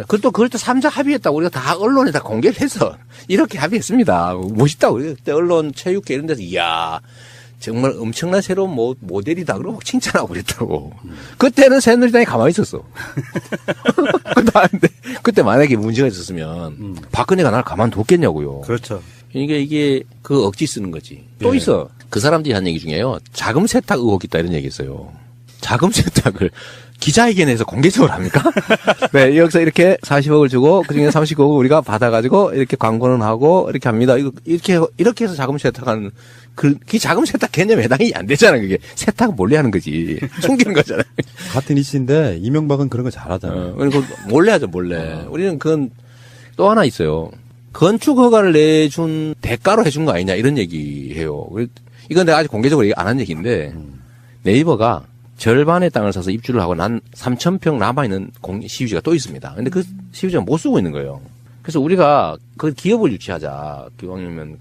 그걸 또 3자 합의했다고 우리가 다 언론에 다 공개를 해서 이렇게 합의했습니다. 멋있다고. 그때 언론, 체육계 이런 데서 이야, 정말 엄청난 새로운 모델이다. 그러고 막 칭찬하고 그랬다고. 그때는 새누리당이 가만히 있었어. 그때 만약에 문제가 있었으면 박근혜가 날 가만뒀겠냐고요. 그렇죠. 그러니까 이게 그 억지 쓰는 거지. 또 있어. 그 사람들이 한 얘기 중에요. 자금 세탁 의혹이 있다 이런 얘기 있어요. 자금 세탁을 기자회견에서 공개적으로 합니까? 네, 여기서 이렇게 40억을 주고 그중에 39억을 우리가 받아가지고 이렇게 광고는 하고 이렇게 합니다. 이렇게 해서 자금 세탁하는 그 자금 세탁 개념에 해당이 안 되잖아요. 그게 세탁은 몰래 하는 거지. 숨기는 거잖아요. 같은 이슈인데 이명박은 그런 거 잘하잖아요. 그리고 몰래 하죠, 몰래. 우리는 그건 또 하나 있어요. 건축 허가를 내준 대가로 해준 거 아니냐 이런 얘기해요. 이건 내가 아직 공개적으로 얘기 안 한 얘기인데 네이버가 절반의 땅을 사서 입주를 하고 난 3,000평 남아있는 시유지가 또 있습니다. 근데 그 시유지가 못 쓰고 있는 거예요. 그래서 우리가 그 기업을 유치하자. 기왕이면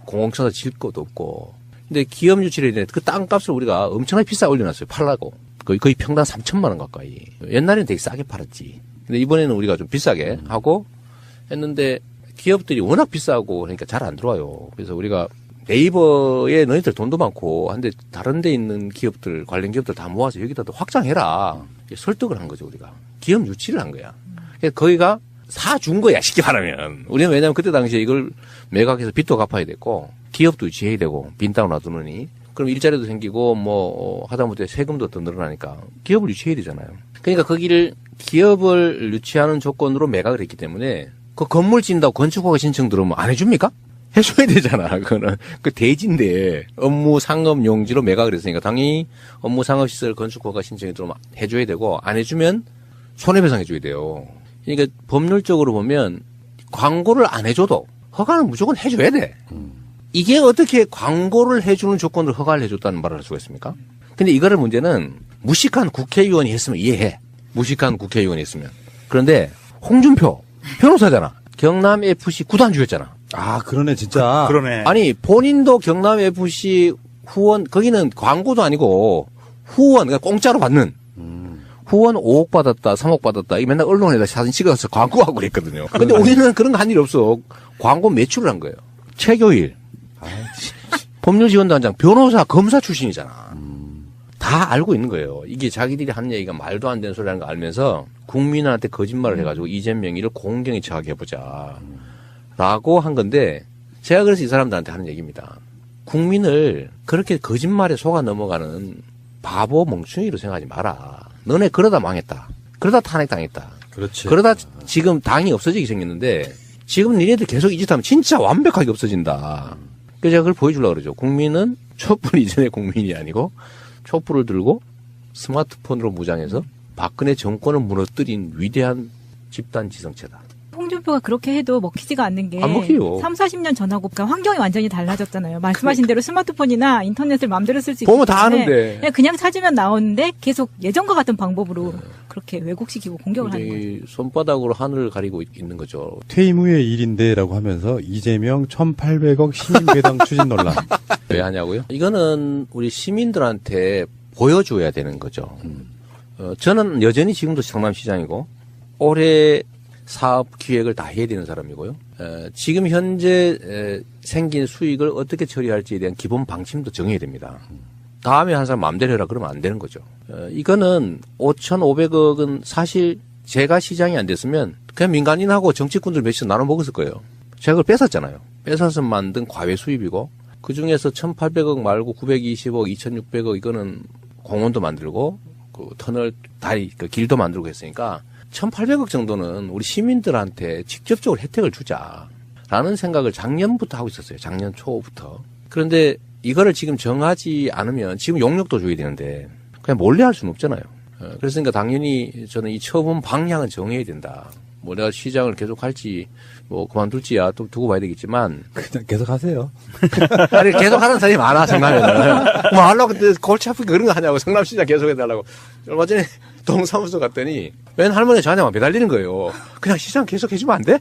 공공청사 질 것도 없고. 근데 기업 유치를 했는데 그 땅값을 우리가 엄청나게 비싸게 올려놨어요. 팔라고. 거의 평당 3,000만 원 가까이. 옛날에는 되게 싸게 팔았지. 근데 이번에는 우리가 좀 비싸게 하고 했는데 기업들이 워낙 비싸고 그러니까 잘 안 들어와요. 그래서 우리가 네이버에 너희들 돈도 많고 한데 다른 데 있는 기업들, 관련 기업들 다 모아서 여기다 더 확장해라. 설득을 한 거죠, 우리가. 기업 유치를 한 거야. 그래서 거기가 사준 거야, 쉽게 말하면. 우리는 왜냐면 그때 당시에 이걸 매각해서 빚도 갚아야 됐고, 기업도 유치해야 되고, 빈 땅을 놔두느니. 그럼 일자리도 생기고, 하다못해 세금도 더 늘어나니까 기업을 유치해야 되잖아요. 그러니까 거기를 기업을 유치하는 조건으로 매각을 했기 때문에 그 건물 짓는다고 건축허가 신청 들어오면 안 해줍니까? 해줘야 되잖아. 그거는 그 대지인데 업무 상업 용지로 매각을 했으니까 당연히 업무 상업 시설 건축허가 신청이 들어오면 해줘야 되고 안 해주면 손해배상 해줘야 돼요. 그러니까 법률적으로 보면 광고를 안 해줘도 허가는 무조건 해줘야 돼. 이게 어떻게 광고를 해주는 조건으로 허가를 해줬다는 말을 할 수가 있습니까? 근데 이거를 문제는 무식한 국회의원이 했으면 이해해. 무식한 국회의원이 했으면. 그런데 홍준표 변호사잖아. 경남FC 구단주였잖아. 아, 그러네, 진짜. 그러네. 아니 본인도 경남FC 후원, 거기는 광고도 아니고 후원, 그러니까 공짜로 받는 후원 5억 받았다 3억 받았다 이 맨날 언론에다 사진 찍어서 광고하고 그랬거든요. 근데 우리는 그런 거 한 일 없어. 광고 매출을 한 거예요. 최교일 법률지원단장 변호사 검사 출신이잖아. 다 알고 있는 거예요. 이게 자기들이 한 얘기가 말도 안 되는 소리라는 거 알면서 국민한테 거짓말을 해가지고 이재명이를 공경에 처하게 해보자 라고 한 건데, 제가 그래서 이 사람들한테 하는 얘기입니다. 국민을 그렇게 거짓말에 속아 넘어가는 바보 멍충이로 생각하지 마라. 너네 그러다 망했다. 그러다 탄핵당했다. 그렇지. 그러다 지금 당이 없어지게 생겼는데 지금 니네들 계속 이 짓 하면 진짜 완벽하게 없어진다. 그래서 제가 그걸 보여주려고 그러죠. 국민은 촛불 이전의 국민이 아니고 촛불을 들고 스마트폰으로 무장해서 박근혜 정권을 무너뜨린 위대한 집단 지성체다. 홍준표가 그렇게 해도 먹히지가 않는 게 안 먹혀요. 3, 40년 전하고 환경이 완전히 달라졌잖아요. 말씀하신 대로 스마트폰이나 인터넷을 마음대로 쓸 수 있기 보면 다 때문에 아는데. 그냥 찾으면 나오는데 계속 예전과 같은 방법으로 그렇게 왜곡시키고 공격을 하는 거죠. 이 손바닥으로 하늘을 가리고 있는 거죠. 퇴임 후의 일인데라고 하면서 이재명 1,800억 시민배당 추진 논란. 왜 하냐고요? 이거는 우리 시민들한테 보여줘야 되는 거죠. 저는 여전히 지금도 성남시장이고 올해 사업 기획을 다 해야 되는 사람이고요. 지금 현재 생긴 수익을 어떻게 처리할지에 대한 기본 방침도 정해야 됩니다. 다음에 한 사람 마음대로 해라 그러면 안 되는 거죠. 이거는 5,500억은 사실 제가 시장이 안 됐으면 그냥 민간인하고 정치꾼들 몇이서 나눠 먹었을 거예요. 제가 그걸 뺏었잖아요. 뺏어서 만든 과외 수입이고 그중에서 1,800억 말고 920억, 2,600억 이거는 공원도 만들고 그 터널 다리 그 길도 만들고 했으니까 1,800억 정도는 우리 시민들한테 직접적으로 혜택을 주자라는 생각을 작년부터 하고 있었어요. 작년 초부터. 그런데 이거를 지금 정하지 않으면 지금 용역도 줘야 되는데 그냥 몰래 할 수는 없잖아요. 그랬으니까 당연히 저는 이 처분 방향은 정해야 된다. 뭐 내가 시장을 계속 할지 뭐 그만둘지야 또 두고 봐야 되겠지만 그냥 계속 하세요. 아니 계속 하는 사람이 많아 성남에는 뭐 하려고 그때 골치 아프게 그런 거 하냐고 성남시장 계속 해달라고 얼마 전에 동사무소 갔더니 웬 할머니 저한테만 매달리는 거예요. 그냥 시장 계속 해주면 안 돼?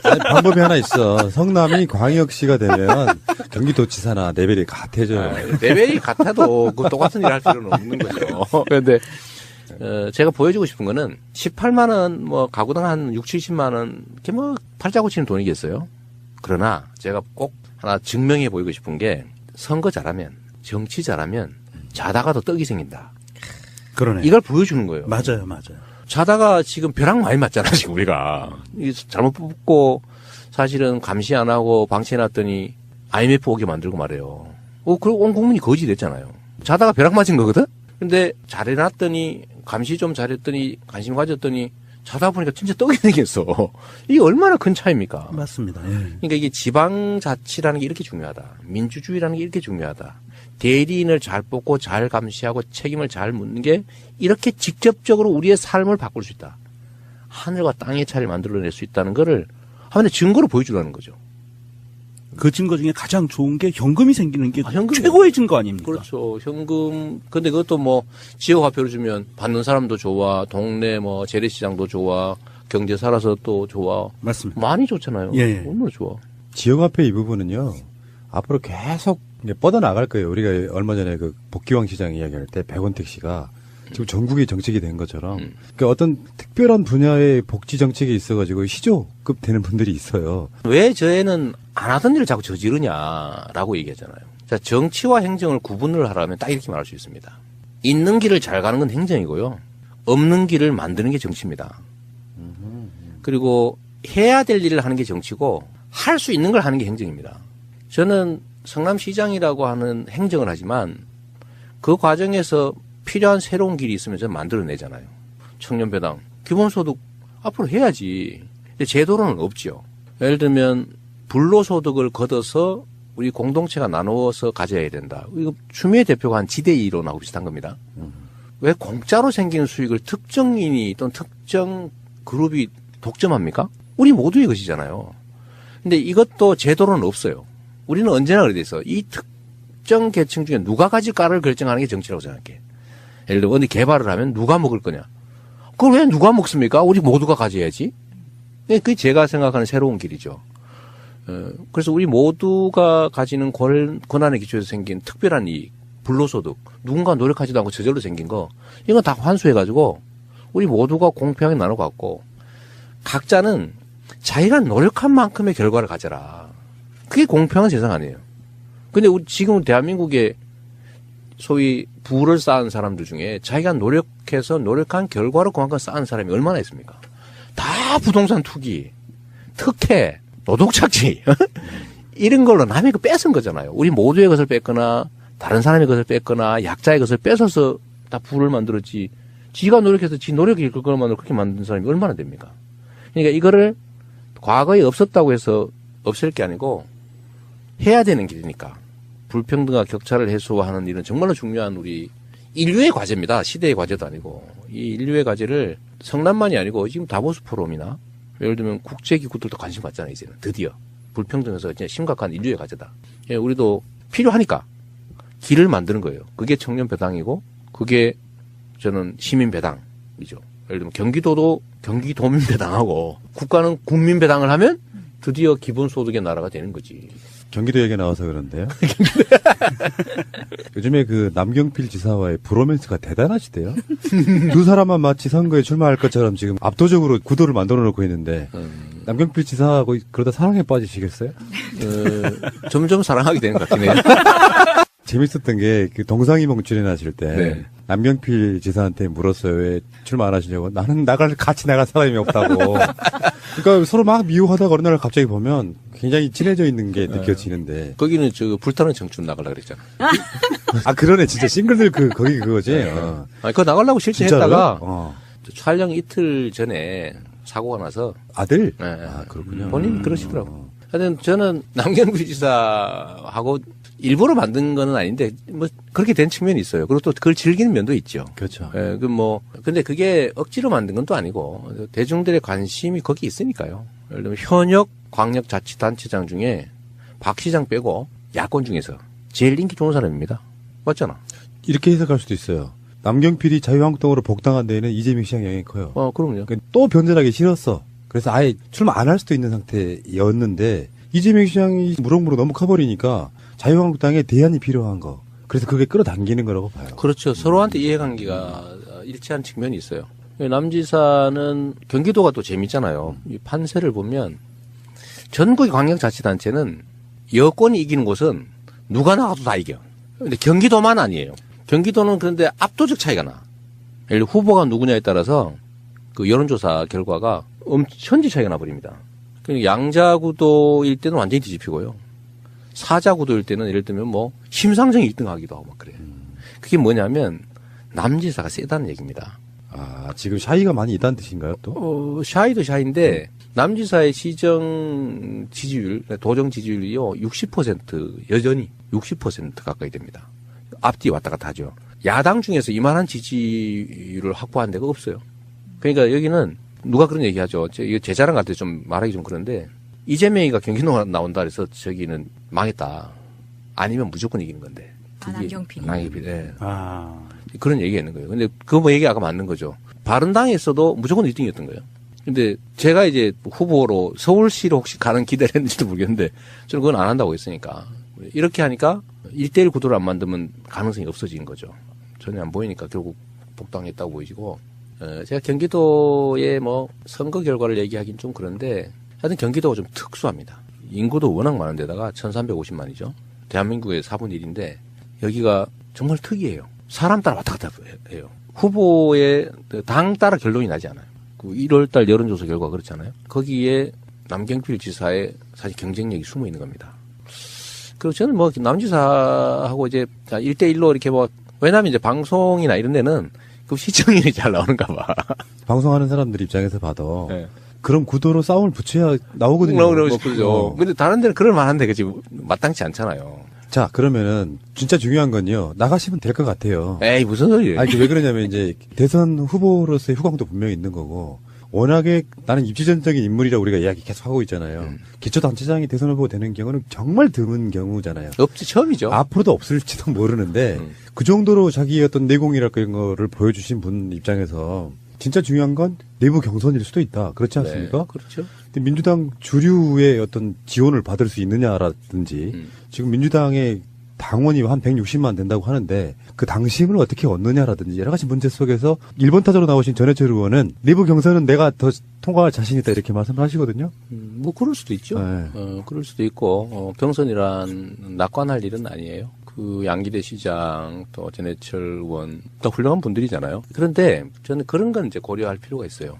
아니, 방법이 하나 있어. 성남이 광역시가 되면 경기도지사나 레벨이 같아져요. 레벨이 같아도 그 똑같은 일 할 필요는 없는 거죠. 그런데 제가 보여주고 싶은 거는 18만 원, 뭐 가구당 한 6, 70만 원, 이렇게 뭐 팔자고 치는 돈이겠어요. 그러나 제가 꼭 하나 증명해 보이고 싶은 게 선거 잘하면, 정치 잘하면 자다가도 떡이 생긴다. 그러네. 이걸 보여주는 거예요. 맞아요. 자다가 지금 벼락 많이 맞잖아, 지금 우리가. 이 잘못 뽑고 사실은 감시 안 하고 방치해놨더니 IMF 오게 만들고 말해요. 그리고 온 국민이 거지 됐잖아요. 자다가 벼락 맞은 거거든? 근데 잘해놨더니 감시 좀 잘했더니 관심 가졌더니 자다 보니까 진짜 떡이 생겼어. 이게 얼마나 큰 차이입니까? 맞습니다. 예. 그러니까 이게 지방자치라는 게 이렇게 중요하다. 민주주의라는 게 이렇게 중요하다. 대리인을 잘 뽑고 잘 감시하고 책임을 잘 묻는 게 이렇게 직접적으로 우리의 삶을 바꿀 수 있다. 하늘과 땅의 차이를 만들어낼 수 있다는 거를 하나의 증거로 보여주라는 거죠. 그 증거 중에 가장 좋은 게 현금이 생기는 게 현금이요. 최고의 증거 아닙니까? 그렇죠. 현금. 근데 그것도 뭐 지역화표를 주면 받는 사람도 좋아. 동네 뭐 재래시장도 좋아. 경제 살아서 또 좋아. 맞습니다. 많이 좋잖아요. 예. 얼마나 좋아. 지역화폐 이 부분은요, 앞으로 계속 이제 뻗어나갈 거예요. 우리가 얼마 전에 그 복귀왕 시장 이야기할 때 백원택 씨가 지금 전국이 정책이 된 것처럼 그러니까 어떤 특별한 분야의 복지 정책이 있어가지고 시조급 되는 분들이 있어요. 왜 저애는 안 하던 일을 자꾸 저지르냐라고 얘기하잖아요. 자, 정치와 행정을 구분을 하라면 딱 이렇게 말할 수 있습니다. 있는 길을 잘 가는 건 행정이고요. 없는 길을 만드는 게 정치입니다. 그리고 해야 될 일을 하는 게 정치고 할 수 있는 걸 하는 게 행정입니다. 저는 성남시장이라고 하는 행정을 하지만 그 과정에서 필요한 새로운 길이 있으면 저는 만들어내잖아요. 청년배당, 기본소득 앞으로 해야지. 근데 제도로는 없죠. 예를 들면 불로소득을 걷어서 우리 공동체가 나누어서 가져야 된다. 이거 추미애 대표가 한 지대 이론하고 비슷한 겁니다. 왜 공짜로 생기는 수익을 특정인이 또는 특정 그룹이 독점합니까? 우리 모두의 것이잖아요. 근데 이것도 제도로는 없어요. 우리는 언제나 그래 돼서 이 특정 계층 중에 누가 가질까를 결정하는 게 정치라고 생각해. 예를 들어 어디 개발을 하면 누가 먹을 거냐. 그걸 왜 누가 먹습니까? 우리 모두가 가져야지. 그게 제가 생각하는 새로운 길이죠. 그래서 우리 모두가 가지는 권한의 기초에서 생긴 특별한 이익, 불로소득, 누군가 노력하지도 않고 저절로 생긴 거, 이건 다 환수해가지고 우리 모두가 공평하게 나눠갖고 각자는 자기가 노력한 만큼의 결과를 가져라. 그게 공평한 세상 아니에요. 근데 우리 지금 대한민국에 소위 부를 쌓은 사람들 중에 자기가 노력해서 노력한 결과로 그만큼 쌓은 사람이 얼마나 있습니까? 다 부동산 투기, 특혜, 노동착취 이런 걸로 남의 거 뺏은 거잖아요. 우리 모두의 것을 뺏거나 다른 사람의 것을 뺏거나 약자의 것을 뺏어서 다 부를 만들었지. 지가 노력해서 지 노력이 이끌 것만으로 그렇게 만든 사람이 얼마나 됩니까? 그러니까 이거를 과거에 없었다고 해서 없앨 게 아니고 해야 되는 길이니까. 불평등과 격차를 해소하는 일은 정말로 중요한 우리 인류의 과제입니다. 시대의 과제도 아니고. 이 인류의 과제를 성남만이 아니고 지금 다보스 포럼이나 예를 들면 국제기구들도 관심 갖잖아요. 이제는 드디어. 불평등에서 진짜 심각한 인류의 과제다. 예, 우리도 필요하니까 길을 만드는 거예요. 그게 청년배당이고 그게 저는 시민배당이죠. 예를 들면 경기도도 경기도민배당하고 국가는 국민배당을 하면 드디어 기본소득의 나라가 되는 거지. 경기도 얘기 나와서 그런데요. 요즘에 그 남경필 지사와의 브로맨스가 대단하시대요. 두 사람만 마치 선거에 출마할 것처럼 지금 압도적으로 구도를 만들어 놓고 있는데 남경필 지사하고 그러다 사랑에 빠지시겠어요? 점점 사랑하게 되는 것 같긴 해요. 재밌었던 게 그 동상이몽 출연하실 때 네. 남경필 지사한테 물었어요. 왜 출마 안 하시냐고. 나는 같이 나갈 사람이 없다고. 그러니까 서로 막 미워하다가 어느 날 갑자기 보면 굉장히 친해져 있는 게 느껴지는데. 거기는 불타는 청춘 나가려고 그랬잖아. 아 그러네 진짜 싱글들 거기 그거지. 아니, 그거 나가려고 실제 진짜로요? 했다가 촬영 이틀 전에 사고가 나서 아들? 네. 아 그렇군요. 본인이 그러시더라고. 하여튼 저는 남경필 지사하고 일부러 만든 거는 아닌데 뭐 그렇게 된 측면이 있어요. 그리고 또 그걸 즐기는 면도 있죠. 그렇죠. 예, 근데 그게 억지로 만든 건 또 아니고 대중들의 관심이 거기 있으니까요. 예를 들면 현역 광역자치단체장 중에 박 시장 빼고 야권 중에서 제일 인기 좋은 사람입니다. 맞잖아. 이렇게 해석할 수도 있어요. 남경필이 자유한국당으로 복당한 데에는 이재명 시장 영향이 커요. 그럼요. 그러니까 또 변절하기 싫었어. 그래서 아예 출마 안 할 수도 있는 상태였는데 이재명 시장이 무럭무럭 너무 커버리니까 자유한국당에 대안이 필요한 거. 그래서 그게 끌어당기는 거라고 봐요. 그렇죠. 서로한테 이해관계가 일치한 측면이 있어요. 남지사는 경기도가 또 재밌잖아요. 이 판세를 보면 전국의 광역자치단체는 여권이 이기는 곳은 누가 나가도 다 이겨. 근데 경기도만 아니에요. 경기도는 그런데 압도적 차이가 나. 예를 들어 후보가 누구냐에 따라서 그 여론조사 결과가 천지 차이가 나버립니다. 그러니까 양자구도일 때는 완전히 뒤집히고요. 사자구도일 때는 예를 들면 뭐 심상정이 1등 하기도 하고 막 그래요. 그게 뭐냐면 남지사가 세다는 얘기입니다. 아, 지금 샤이가 많이 있다는 뜻인가요, 또? 샤이도 샤이인데 남지사의 시정 지지율, 도정 지지율이요 60% 여전히 60% 가까이 됩니다. 앞뒤 왔다 갔다 하죠. 야당 중에서 이만한 지지율을 확보한 데가 없어요. 그러니까 여기는 누가 그런 얘기하죠. 이거 제 자랑 같아 좀 말하기 좀 그런데 이재명이가 경기도 나온다 그래서 저기는 망했다. 아니면 무조건 이기는 건데. 남경필이. 남경필. 네. 아. 그런 얘기했는 거예요. 근데 그거 얘기 아까 맞는 거죠. 바른당에서도 무조건 1등이었던 거예요. 근데 제가 이제 후보로 서울시로 혹시 가는 기대를 했는지도 모르겠는데 저는 그건 안 한다고 했으니까. 이렇게 하니까 1대1 구도를 안 만들면 가능성이 없어진 거죠. 전혀 안 보이니까 결국 복당했다고 보이시고. 제가 경기도의 뭐 선거 결과를 얘기하긴 좀 그런데 하여튼 경기도가 좀 특수합니다. 인구도 워낙 많은 데다가 1350만이죠. 대한민국의 4분의 1인데 여기가 정말 특이해요. 사람 따라 왔다 갔다 해요. 후보의 당 따라 결론이 나지 않아요. 그 1월달 여론조사 결과 그렇잖아요. 거기에 남경필 지사의 사실 경쟁력이 숨어 있는 겁니다. 그리고 저는 뭐 남지사하고 이제 1대1로 이렇게 뭐 왜냐하면 이제 방송이나 이런 데는 그 시청률이 잘 나오는가 봐. 방송하는 사람들 입장에서 봐도 네. 그런 구도로 싸움을 붙여야 나오거든요. 그러죠. 근데 다른 데는 그럴 만한데 그치 마땅치 않잖아요. 자, 그러면은 진짜 중요한 건요. 나가시면 될 것 같아요. 에이 무슨 소리예요. 아니, 왜 그러냐면 이제 대선 후보로서의 후광도 분명히 있는 거고 워낙에 나는 입지전적인 인물이라고 우리가 이야기 계속 하고 있잖아요. 기초단체장이 대선 후보 되는 경우는 정말 드문 경우잖아요. 없지 처음이죠. 앞으로도 없을지도 모르는데 그 정도로 자기의 어떤 내공이랄까 이런 거를 보여주신 분 입장에서 진짜 중요한 건 내부 경선일 수도 있다. 그렇지 않습니까? 네, 그렇죠. 근데 민주당 주류의 어떤 지원을 받을 수 있느냐라든지 지금 민주당의 당원이 한 160만 된다고 하는데 그 당심을 어떻게 얻느냐라든지 여러 가지 문제 속에서 1번 타자로 나오신 전해철 의원은 내부 경선은 내가 더 통과할 자신 있다 이렇게 말씀을 하시거든요. 뭐 그럴 수도 있죠. 네. 그럴 수도 있고 경선이란 낙관할 일은 아니에요. 그 양기대 시장 또 전해철 의원 또 훌륭한 분들이잖아요. 그런데 저는 그런 건 이제 고려할 필요가 있어요.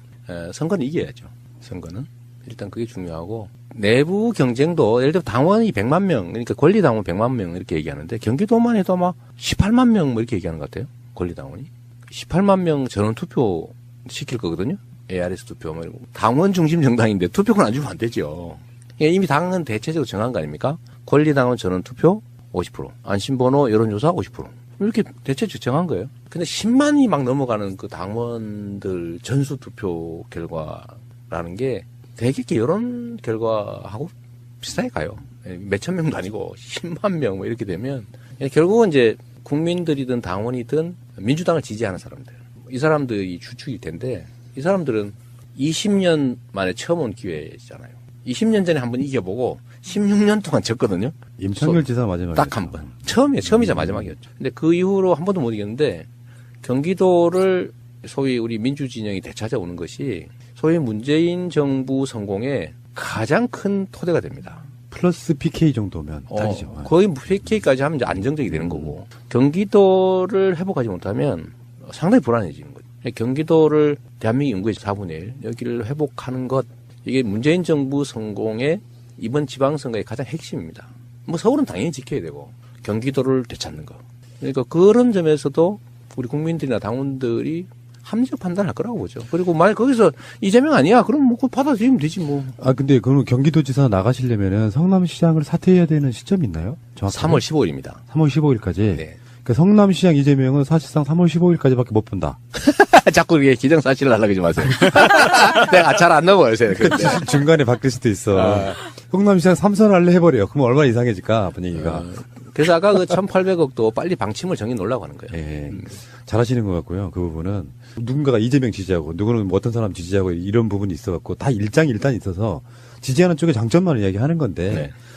선거는 이겨야죠. 선거는 일단 그게 중요하고 내부 경쟁도 예를 들어 당원이 100만 명 그러니까 권리당원 100만 명 이렇게 얘기하는데 경기도만 해도 막 18만 명 뭐 이렇게 얘기하는 것 같아요. 권리당원이 18만 명 전원 투표 시킬 거거든요. ARS 투표 뭐 이러고 당원 중심 정당인데 투표권 안 주면 안 되죠. 이미 당은 대체적으로 정한 거 아닙니까? 권리당원 전원 투표 50%, 안심번호 여론조사 50%. 이렇게 대체적으로 정한 거예요. 근데 10만이 막 넘어가는 그 당원들 전수투표 결과라는 게 되게 여론 결과하고 비슷하게 가요. 몇천 명도 아니고 10만 명 뭐 이렇게 되면 결국은 이제 국민들이든 당원이든 민주당을 지지하는 사람들. 이 사람들이 주축일 텐데 이 사람들은 20년 만에 처음 온 기회잖아요. 20년 전에 한번 이겨보고 16년 동안 졌거든요. 임창열 지사 마지막에 딱 한 번. 처음이자 마지막이었죠. 근데 그 이후로 한 번도 못 이겼는데 경기도를 소위 우리 민주진영이 되찾아오는 것이 소위 문재인 정부 성공의 가장 큰 토대가 됩니다. 플러스 PK 정도면 딱이죠. 거의 PK까지 하면 이제 안정적이 되는 거고 경기도를 회복하지 못하면 상당히 불안해지는 거죠. 경기도를 대한민국 인구의 4분의 1 여기를 회복하는 것 이게 문재인 정부 성공의 이번 지방선거의 가장 핵심입니다. 뭐 서울은 당연히 지켜야 되고 경기도를 되찾는 거. 그러니까 그런 점에서도 우리 국민들이나 당원들이 합리적 판단할 거라고 보죠. 그리고 만약 거기서 이재명 아니야? 그럼 뭐 그거 받아들이면 되지 뭐. 아 근데 그럼 경기도지사 나가시려면은 성남시장을 사퇴해야 되는 시점이 있나요? 정확하게? 3월 15일입니다. 3월 15일까지. 네. 그러니까 성남시장 이재명은 사실상 3월 15일까지밖에 못 본다. 자꾸 이게 기정사실을 하려고 하지 마세요. 내가 잘 안 넘어요, 요새. 중간에 바뀔 수도 있어. 성남시장 3선 할래 해버려요. 그럼 얼마나 이상해질까 분위기가. 그래서 아까 그 1,800억도 빨리 방침을 정해 놓으려고 하는 거예요. 예. 잘하시는 것 같고요. 그 부분은 누군가가 이재명 지지하고 누구는 뭐 어떤 사람 지지하고 이런 부분이 있어갖고 다 일장일단 있어서 지지하는 쪽의 장점만 이야기하는 건데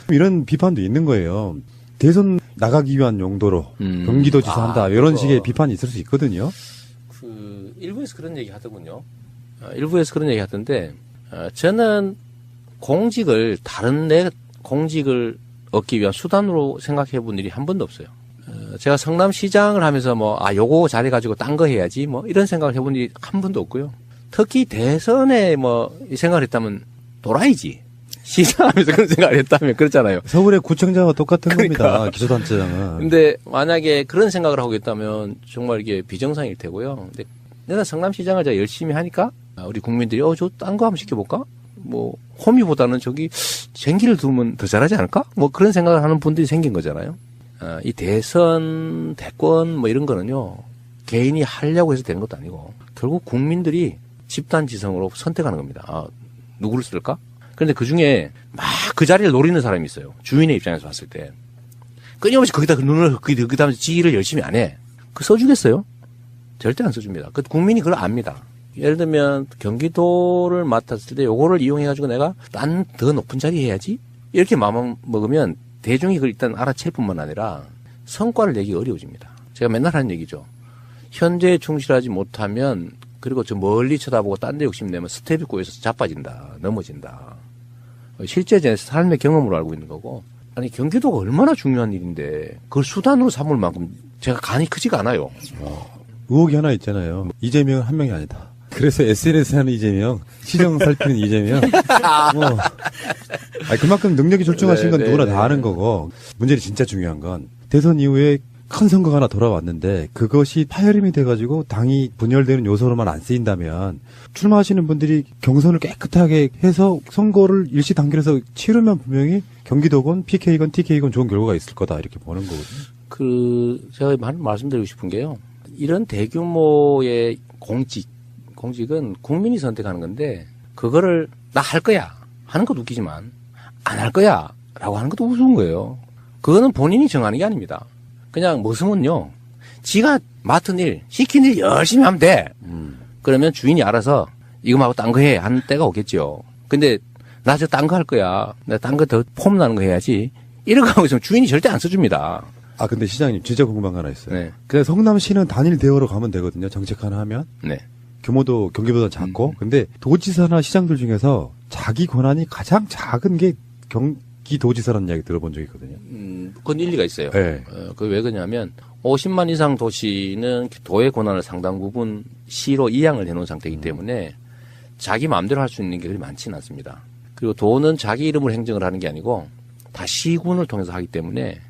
네. 이런 비판도 있는 거예요. 대선 나가기 위한 용도로 경기도지사 한다 이런 식의 비판이 있을 수 있거든요. 그 일부에서 그런 얘기 하더군요. 일부에서 그런 얘기 하던데 저는 공직을 다른 내 공직을 얻기 위한 수단으로 생각해 본 일이 한 번도 없어요. 제가 성남시장을 하면서 요거 잘해가지고 딴 거 해야지 이런 생각을 해본 일이 한 번도 없고요. 특히 대선에 이 생각을 했다면 돌아야지. 시장하면서 그런 생각을 했다면 그렇잖아요. 서울의 구청장과 똑같은 그러니까. 겁니다. 기초단체장은. 근데 만약에 그런 생각을 하고 있다면 정말 이게 비정상일 테고요. 근데 내가 성남시장을 제가 열심히 하니까 우리 국민들이 저 딴 거 한번 시켜볼까? 호미보다는 저기 쟁기를 두면 더 잘하지 않을까? 그런 생각을 하는 분들이 생긴 거잖아요. 이 대선, 대권 이런 거는요. 개인이 하려고 해서 되는 것도 아니고 결국 국민들이 집단 지성으로 선택하는 겁니다. 누구를 쓸까? 그런데 그 중에 막 그 자리를 노리는 사람이 있어요. 주인의 입장에서 봤을 때. 끊임없이 거기다 눈을, 거기다 하면서 지휘를 열심히 안 해. 써주겠어요? 절대 안 써줍니다. 국민이 그걸 압니다. 예를 들면 경기도를 맡았을 때 요거를 이용해가지고 내가 딴 더 높은 자리 해야지? 이렇게 마음 먹으면 대중이 그걸 일단 알아챌 뿐만 아니라 성과를 내기 어려워집니다. 제가 맨날 하는 얘기죠. 현재에 충실하지 못하면 그리고 저 멀리 쳐다보고 딴 데 욕심내면 스텝이 꼬여서 자빠진다. 넘어진다. 실제 제 삶의 경험으로 알고 있는 거고. 아니 경기도가 얼마나 중요한 일인데 그걸 수단으로 삼을 만큼 제가 간이 크지가 않아요. 의혹이 하나 있잖아요. 이재명은 한 명이 아니다. 그래서 SNS 하는 이재명, 시정 살피는 이재명. 그만큼 능력이 출중하신 건 누구나 다 아는 거고. 문제는 진짜 중요한 건 대선 이후에 큰 선거가 하나 돌아왔는데 그것이 파열음이 돼가지고 당이 분열되는 요소로만 안 쓰인다면 출마하시는 분들이 경선을 깨끗하게 해서 선거를 일시 단결해서 치르면 분명히 경기도건 PK건 TK건 좋은 결과가 있을 거다 이렇게 보는 거거든요. 제가 말씀드리고 싶은 게요. 이런 대규모의 공직은 국민이 선택하는 건데 그거를 나 할 거야 하는 것도 웃기지만 안 할 거야 라고 하는 것도 우스운 거예요. 그거는 본인이 정하는 게 아닙니다. 그냥 머슴은요. 지가 맡은 일, 시킨 일 열심히 하면 돼. 그러면 주인이 알아서 이거 말고 딴 거 해 하는 때가 오겠죠. 근데 나 저 딴 거 할 거야. 나 딴 거 더 폼 나는 거 해야지. 이런 거 하고 있으면 주인이 절대 안 써줍니다. 근데 시장님 진짜 궁금한 거 하나 있어요. 네. 그냥 성남시는 단일 대우로 가면 되거든요. 정책 하나 하면. 네. 규모도 경기보다 작고. 근데 도지사나 시장들 중에서 자기 권한이 가장 작은 게 경기도지사라는 이야기 들어본 적이 있거든요. 그건 일리가 있어요. 네. 그 왜 그러냐면 50만 이상 도시는 도의 권한을 상당 부분 시로 이양을 해놓은 상태이기 때문에 자기 마음대로 할 수 있는 게 그리 많지는 않습니다. 그리고 도는 자기 이름으로 행정을 하는 게 아니고 다 시군을 통해서 하기 때문에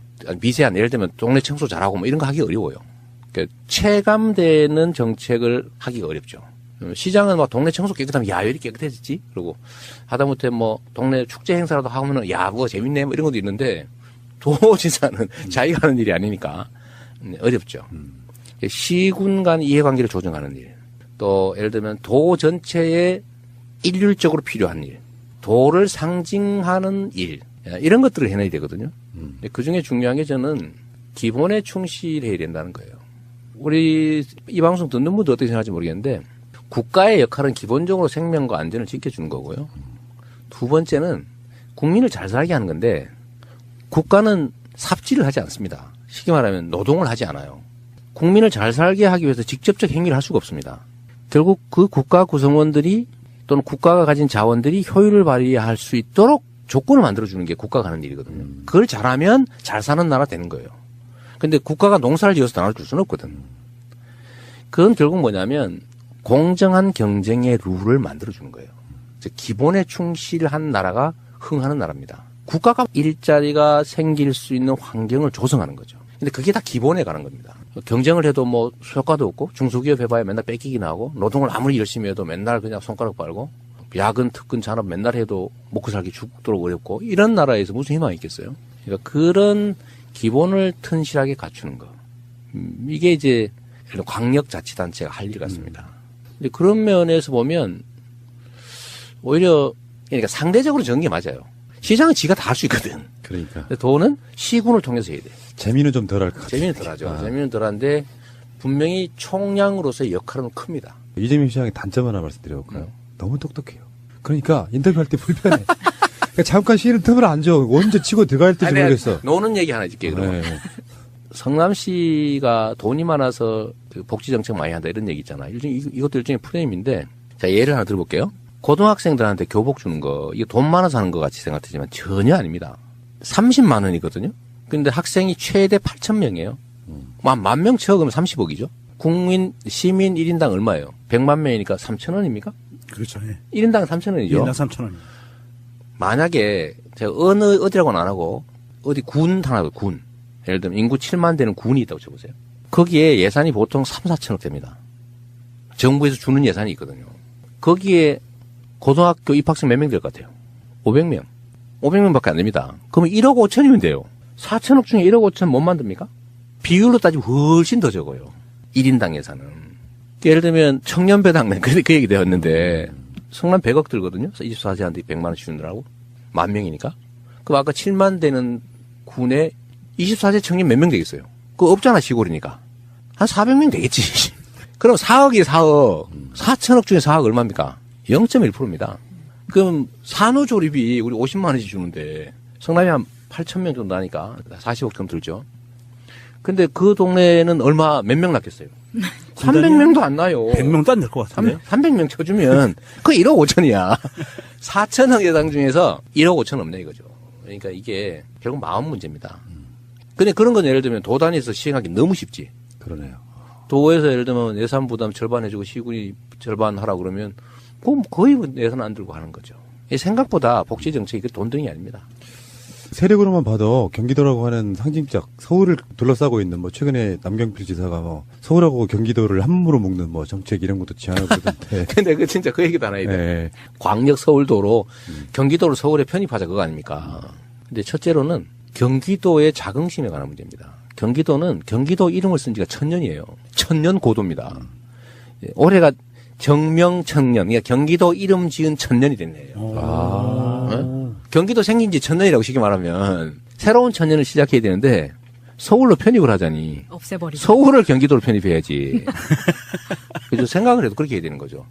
미세한 예를 들면 동네 청소 잘하고 이런 거 하기 어려워요. 그러니까 체감되는 정책을 하기가 어렵죠. 시장은 동네 청소 깨끗하면 야, 왜 이렇게 깨끗해졌지? 그러고 하다못해 동네 축제 행사라도 하면은 야, 뭐가 재밌네 이런 것도 있는데 도지사는 자기가 하는 일이 아니니까 어렵죠. 시군 간 이해관계를 조정하는 일, 또 예를 들면 도 전체에 일률적으로 필요한 일, 도를 상징하는 일 이런 것들을 해내야 되거든요. 그중에 중요한 게 저는 기본에 충실해야 된다는 거예요. 우리 이 방송 듣는 분도 어떻게 생각할지 모르겠는데 국가의 역할은 기본적으로 생명과 안전을 지켜주는 거고요. 두 번째는 국민을 잘 살게 하는 건데 국가는 삽질을 하지 않습니다. 쉽게 말하면 노동을 하지 않아요. 국민을 잘 살게 하기 위해서 직접적 행위를 할 수가 없습니다. 결국 그 국가 구성원들이 또는 국가가 가진 자원들이 효율을 발휘할 수 있도록 조건을 만들어주는 게 국가가 하는 일이거든요. 그걸 잘하면 잘 사는 나라 되는 거예요. 근데 국가가 농사를 지어서 나눠줄 수는 없거든. 그건 결국 뭐냐면 공정한 경쟁의 룰을 만들어주는 거예요. 즉 기본에 충실한 나라가 흥하는 나라입니다. 국가가 일자리가 생길 수 있는 환경을 조성하는 거죠. 근데 그게 다 기본에 가는 겁니다. 경쟁을 해도 뭐 효과도 없고 중소기업 해봐야 맨날 뺏기기나 하고 노동을 아무리 열심히 해도 맨날 그냥 손가락 빨고 야근 특근 잔업 맨날 해도 먹고 살기 죽도록 어렵고 이런 나라에서 무슨 희망이 있겠어요? 그러니까 그런 기본을 튼실하게 갖추는 거. 이게 이제 광역자치단체가 할 일 같습니다. 근데 그런 면에서 보면 오히려 그러니까 상대적으로 적은 게 맞아요. 시장은 지가 다 할 수 있거든. 그러니까. 근데 돈은 시군을 통해서 해야 돼. 재미는 좀 덜할 것 같아요. 재미는 덜하죠. 재미는 덜한데 분명히 총량으로서의 역할은 큽니다. 이재명 시장의 단점 하나 말씀드려볼까요? 너무 똑똑해요. 그러니까 인터뷰할 때 불편해. 그러니까 잠깐 쉬는 틈을 안 줘. 언제 치고 들어갈 때지 모르겠어. 노는 얘기 하나 해줄게 그러면. 네. 성남시가 돈이 많아서 그 복지정책 많이 한다 이런 얘기 있잖아. 이것도 일종의 프레임인데 자 예를 하나 들어볼게요. 고등학생들한테 교복 주는 거 이게 돈 많아서 하는 것 같이 생각되지만 전혀 아닙니다. 30만 원이거든요. 근데 학생이 최대 8,000명이에요. 만 명 채워가면 30억이죠. 국민 시민 1인당 얼마예요? 100만 명이니까 3,000원입니까? 그렇죠. 예. 1인당 3,000원이죠. 1인당 3,000원. 만약에 제가 어디라고는 안 하고 어디 군 하나 군 예를 들면 인구 7만 되는 군이 있다고 쳐보세요. 거기에 예산이 보통 3, 4천억 됩니다. 정부에서 주는 예산이 있거든요. 거기에 고등학교 입학생 몇 명 될 것 같아요? 500명. 500명밖에 안 됩니다. 그러면 1억 5천이면 돼요. 4천억 중에 1억 5천 못 만듭니까? 비율로 따지면 훨씬 더 적어요. 1인당 예산은. 예를 들면 청년배당은 그 얘기 되었는데 성남 100억 들거든요. 24세한테 100만 원 주느라고. 만 명이니까. 그럼 아까 7만 되는 군에 24세 청년 몇 명 되겠어요? 그거 없잖아 시골이니까. 한 400명 되겠지. 그럼 4억이 4억. 4천억 중에 4억 얼마입니까? 0.1%입니다. 그럼 산후조리비 우리 50만 원씩 주는데 성남이 한 8,000명 정도 나니까 40억 정도 들죠. 근데 그 동네는 몇 명 낳겠어요? 300명도 안 나요. 100명도 안 될 것 같은데. 300명 쳐주면 그 1억 5천이야. 4천억 예상 중에서 1억 5천 없네 이거죠. 그러니까 이게 결국 마음 문제입니다. 근데 그런 건 예를 들면 도 단위에서 시행하기 너무 쉽지. 그러네요. 도에서 예를 들면 예산 부담 절반 해주고 시군이 절반 하라 그러면 그럼 거의 예산 안 들고 하는 거죠. 생각보다 복지 정책이 돈등이 아닙니다. 세력으로만 봐도 경기도라고 하는 상징적 서울을 둘러싸고 있는 뭐 최근에 남경필 지사가 뭐 서울하고 경기도를 함부로 묶는 뭐 정책 이런 것도 지향하고 그러던데. 근데 그 진짜 그 얘기도 하나 해야 돼. 네. 광역 서울도로 경기도를 서울에 편입하자 그거 아닙니까? 근데 첫째로는 경기도의 자긍심에 관한 문제입니다. 경기도는 경기도 이름을 쓴 지가 1000년이에요. 1000년 고도입니다. 올해가 정명천년, 그러니까 경기도 이름 지은 1000년이 됐네요. 네? 경기도 생긴 지 1000년이라고 쉽게 말하면 새로운 1000년을 시작해야 되는데 서울로 편입을 하자니 없애버리죠. 서울을 경기도로 편입해야지. 그래서 생각을 해도 그렇게 해야 되는 거죠.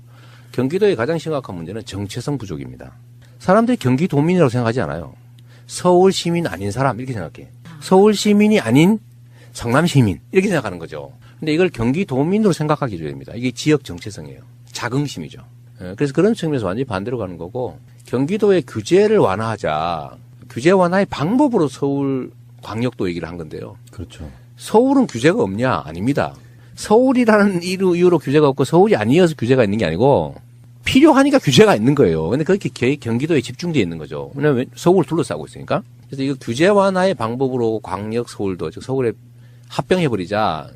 경기도의 가장 심각한 문제는 정체성 부족입니다. 사람들이 경기도민이라고 생각하지 않아요. 서울 시민 아닌 사람 이렇게 생각해. 서울 시민이 아닌 성남 시민 이렇게 생각하는 거죠. 근데 이걸 경기도민으로 생각하게 해줘야 됩니다. 이게 지역 정체성이에요. 자긍심이죠. 그래서 그런 측면에서 완전히 반대로 가는 거고 경기도의 규제를 완화하자. 규제 완화의 방법으로 서울 광역도 얘기를 한 건데요. 그렇죠. 서울은 규제가 없냐? 아닙니다. 서울이라는 이유로 규제가 없고 서울이 아니어서 규제가 있는 게 아니고 필요하니까 규제가 있는 거예요. 근데 그렇게 경기도에 집중되어 있는 거죠. 왜냐하면 서울을 둘러싸고 있으니까. 그래서 이거 규제 완화의 방법으로 광역 서울도, 즉 서울에 합병해버리자.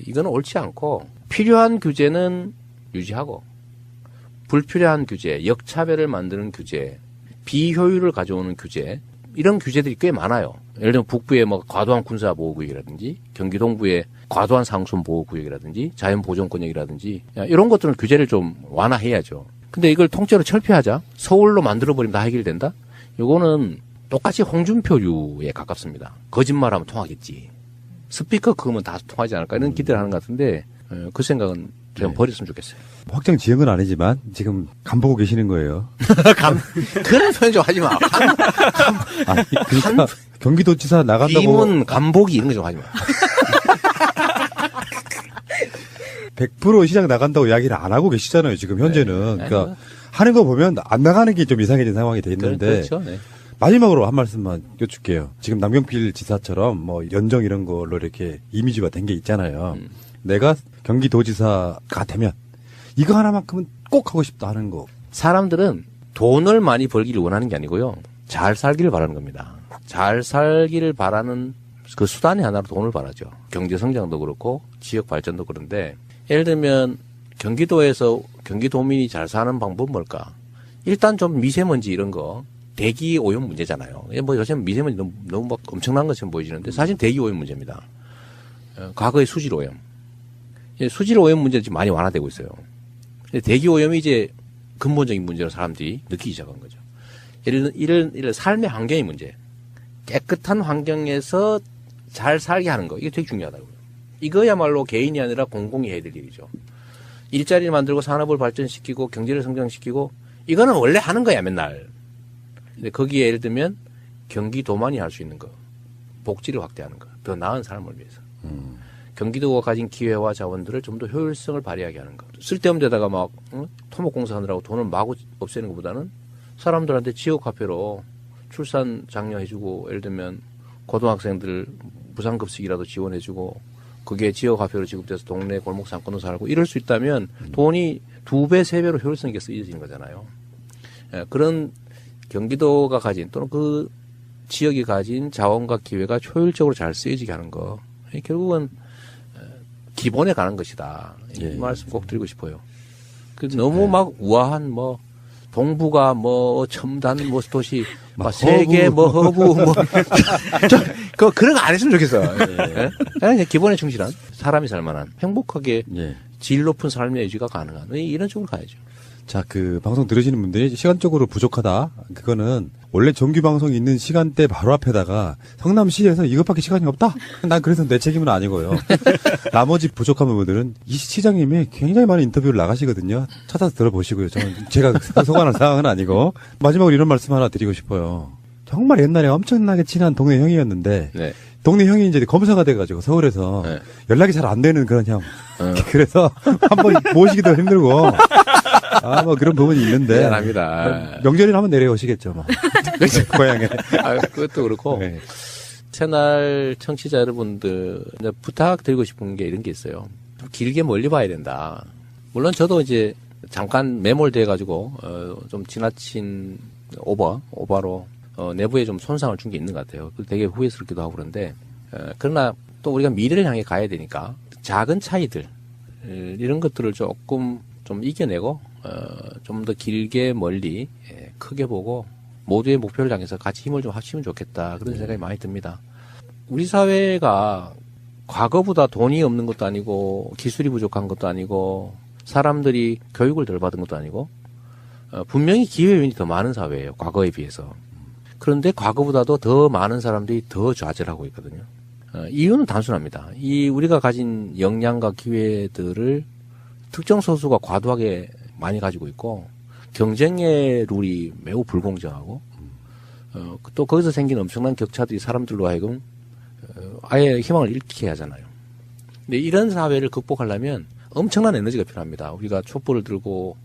이거는 옳지 않고 필요한 규제는 유지하고 불필요한 규제, 역차별을 만드는 규제, 비효율을 가져오는 규제 이런 규제들이 꽤 많아요. 예를 들면 북부에 뭐 과도한 군사 보호구역이라든지 경기 동부에 과도한 상순 보호구역이라든지 자연보존권역이라든지 이런 것들은 규제를 좀 완화해야죠. 근데 이걸 통째로 철폐하자 서울로 만들어버리면 다 해결된다? 이거는 똑같이 홍준표류에 가깝습니다. 거짓말하면 통하겠지. 스피커 그거면 다 통하지 않을까 이런 기대를 하는 것 같은데 그 생각은 좀 버렸으면 좋겠어요. 확정 지은 건 아니지만 지금 간 보고 계시는 거예요. 그런 표현 좀 하지 마. 아니, 그러니까 경기도지사 나간다고 비문 간보기 이런 거 좀 하지 마. 100% 시장 나간다고 이야기를 안 하고 계시잖아요. 지금 현재는. 그러니까 하는 거 보면 안 나가는 게 좀 이상해진 상황이 돼 있는데 그렇죠. 네. 마지막으로 한 말씀만 여쭐게요. 지금 남경필 지사처럼 뭐 연정 이런 걸로 이렇게 이미지화 된 게 있잖아요. 내가 경기도지사가 되면 이거 하나만큼은 꼭 하고 싶다 하는 거. 사람들은 돈을 많이 벌기를 원하는 게 아니고요. 잘 살기를 바라는 겁니다. 잘 살기를 바라는 그 수단이 하나로 돈을 바라죠. 경제 성장도 그렇고 지역 발전도 그런데 예를 들면 경기도에서 경기도민이 잘 사는 방법은 뭘까? 일단 좀 미세먼지 이런 거 대기 오염 문제잖아요. 뭐 요새 미세먼지 너무 막 엄청난 것처럼 보이지는데 사실 대기 오염 문제입니다. 과거의 수질 오염. 수질 오염 문제는 지금 많이 완화되고 있어요. 대기 오염이 이제 근본적인 문제로 사람들이 느끼기 시작한 거죠. 이런 삶의 환경의 문제. 깨끗한 환경에서 잘 살게 하는 거. 이게 되게 중요하다고요. 이거야말로 개인이 아니라 공공이 해야 될 일이죠. 일자리를 만들고 산업을 발전시키고 경제를 성장시키고 이거는 원래 하는 거야 맨날. 근데 거기에 예를 들면 경기도만이 할 수 있는 거. 복지를 확대하는 거. 더 나은 삶을 위해서. 경기도가 가진 기회와 자원들을 좀 더 효율성을 발휘하게 하는 거. 쓸데없는 데다가 막 토목공사 하느라고 돈을 마구 없애는 것보다는 사람들한테 지역화폐로 출산 장려해주고 예를 들면 고등학생들 무상급식이라도 지원해주고 그게 지역화폐로 지급돼서 동네 골목 상권으로 살고 이럴 수 있다면 돈이 2배, 3배로 효율성 있게 쓰여지는 거잖아요. 그런 경기도가 가진 또는 그 지역이 가진 자원과 기회가 효율적으로 잘 쓰여지게 하는 거. 결국은 기본에 가는 것이다. 이 말씀 꼭 드리고 싶어요. 너무 막 우아한 뭐 동부가 뭐 첨단 뭐 도시 막 세계 뭐 허브 뭐 그런 거 안 했으면 좋겠어. 그냥 기본에 충실한 사람이 살만한 행복하게 질 높은 삶의 유지가 가능한 이런 쪽으로 가야죠. 자, 그 방송 들으시는 분들이 시간적으로 부족하다. 그거는 원래 정규 방송이 있는 시간대 바로 앞에다가 성남시에서 이것밖에 시간이 없다. 난 그래서 내 책임은 아니고요. 나머지 부족한 부분들은 이 시장님이 굉장히 많은 인터뷰를 나가시거든요. 찾아서 들어보시고요. 저는 제가 소관할 상황은 아니고 마지막으로 이런 말씀 하나 드리고 싶어요. 정말 옛날에 엄청나게 친한 동네 형이었는데 네. 동네 형이 이제 검사가 돼가지고 서울에서 네. 연락이 잘 안 되는 그런 형. 그래서 한번 모시기도 힘들고. 아, 뭐 그런 부분이 있는데. 미안합니다. 명절이나 한번 내려오시겠죠, 뭐. 고향에. 그것도 그렇고. 네. 채널 청취자 여러분들 부탁드리고 싶은 게 이런 게 있어요. 좀 길게 멀리 봐야 된다. 물론 저도 이제 잠깐 매몰돼가지고 좀 지나친 오버로 내부에 좀 손상을 준 게 있는 것 같아요. 되게 후회스럽기도 하고 그런데 그러나 또 우리가 미래를 향해 가야 되니까 작은 차이들 이런 것들을 조금 좀 이겨내고 좀 더 길게 멀리 크게 보고 모두의 목표를 향해서 같이 힘을 좀 합치면 좋겠다 그런 생각이 많이 듭니다. 우리 사회가 과거보다 돈이 없는 것도 아니고 기술이 부족한 것도 아니고 사람들이 교육을 덜 받은 것도 아니고 분명히 기회 요인이 더 많은 사회예요. 과거에 비해서. 그런데 과거보다도 더 많은 사람들이 더 좌절하고 있거든요. 이유는 단순합니다. 우리가 가진 역량과 기회들을 특정 소수가 과도하게 많이 가지고 있고 경쟁의 룰이 매우 불공정하고 또 거기서 생긴 엄청난 격차들이 사람들로 하여금 아예 희망을 잃게 하잖아요. 근데 이런 사회를 극복하려면 엄청난 에너지가 필요합니다. 우리가 촛불을 들고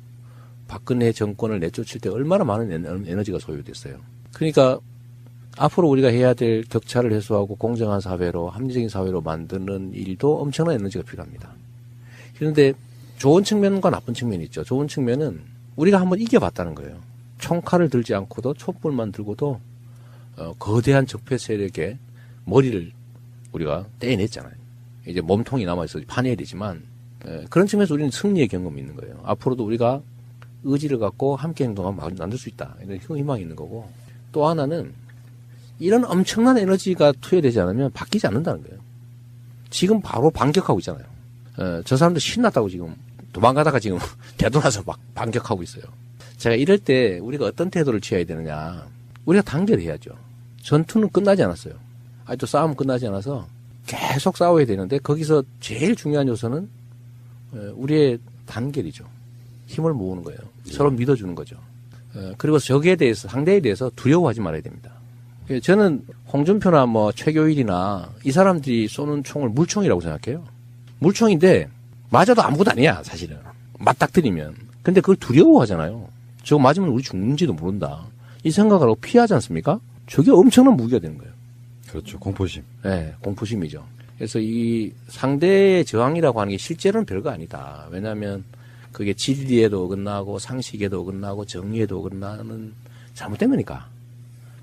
박근혜 정권을 내쫓을 때 얼마나 많은 에너지가 소요됐어요. 그러니까 앞으로 우리가 해야 될 격차를 해소하고 공정한 사회로 합리적인 사회로 만드는 일도 엄청난 에너지가 필요합니다. 그런데 좋은 측면과 나쁜 측면이 있죠. 좋은 측면은 우리가 한번 이겨봤다는 거예요. 총칼을 들지 않고도 촛불만 들고도 거대한 적폐 세력의 머리를 우리가 떼어냈잖아요. 이제 몸통이 남아있어서 파내야 되지만 그런 측면에서 우리는 승리의 경험이 있는 거예요. 앞으로도 우리가 의지를 갖고 함께 행동하면 만들 수 있다. 이런 희망이 있는 거고 또 하나는 이런 엄청난 에너지가 투여되지 않으면 바뀌지 않는다는 거예요. 지금 바로 반격하고 있잖아요. 저 사람들 신났다고 지금 도망가다가 지금 되돌아서 막 반격하고 있어요. 제가 이럴 때 우리가 어떤 태도를 취해야 되느냐. 우리가 단결해야죠. 전투는 끝나지 않았어요. 아직도 싸움은 끝나지 않아서 계속 싸워야 되는데 거기서 제일 중요한 요소는 우리의 단결이죠. 힘을 모으는 거예요. 서로 믿어주는 거죠. 그리고 적에 대해서, 상대에 대해서 두려워하지 말아야 됩니다. 저는 홍준표나 뭐 최교일이나 이 사람들이 쏘는 총을 물총이라고 생각해요. 물총인데 맞아도 아무것도 아니야, 사실은. 맞닥뜨리면. 근데 그걸 두려워하잖아요. 저거 맞으면 우리 죽는지도 모른다. 이 생각을 하고 피하지 않습니까? 저게 엄청난 무기가 되는 거예요. 그렇죠. 공포심. 네, 공포심이죠. 그래서 이 상대의 저항이라고 하는 게 실제로는 별거 아니다. 왜냐하면 그게 진리에도 어긋나고 상식에도 어긋나고 정의에도 어긋나는 잘못된 거니까.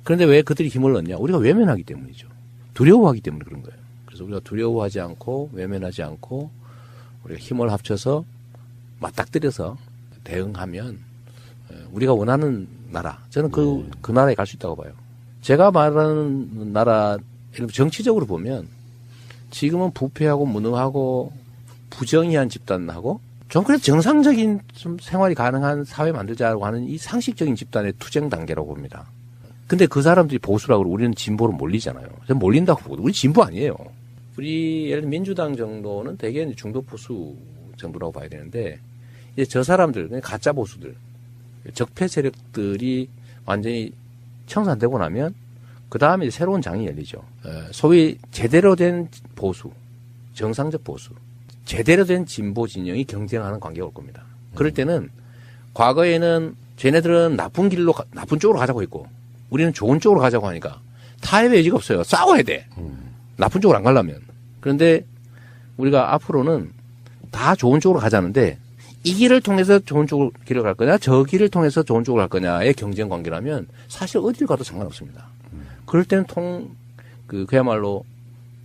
그런데 왜 그들이 힘을 얻냐? 우리가 외면하기 때문이죠. 두려워하기 때문에 그런 거예요. 그래서 우리가 두려워하지 않고 외면하지 않고 우리가 힘을 합쳐서 맞닥뜨려서 대응하면 우리가 원하는 나라, 저는 그 나라에 갈 수 있다고 봐요. 제가 말하는 나라, 정치적으로 보면 지금은 부패하고 무능하고 부정의한 집단하고 좀 그래도 정상적인 좀 생활이 가능한 사회 만들자고 하는 이 상식적인 집단의 투쟁 단계라고 봅니다. 근데 그 사람들이 보수라고 그러고 우리는 진보로 몰리잖아요. 저는 몰린다고 보거든요. 우리 진보 아니에요. 우리 예를 들면 민주당 정도는 대개 중도 보수 정도라고 봐야 되는데 이제 저 사람들, 가짜 보수들, 적폐 세력들이 완전히 청산되고 나면 그 다음에 새로운 장이 열리죠. 소위 제대로 된 보수, 정상적 보수, 제대로 된 진보 진영이 경쟁하는 관계가 올 겁니다. 그럴 때는 과거에는 쟤네들은 나쁜 길로, 나쁜 쪽으로 가자고 했고 우리는 좋은 쪽으로 가자고 하니까 타협의 여지가 없어요. 싸워야 돼. 나쁜 쪽으로 안 가려면. 그런데 우리가 앞으로는 다 좋은 쪽으로 가자는데 이 길을 통해서 좋은 쪽으로 길을 갈 거냐, 저 길을 통해서 좋은 쪽으로 갈 거냐의 경쟁 관계라면 사실 어디를 가도 상관없습니다. 그럴 때는 그야말로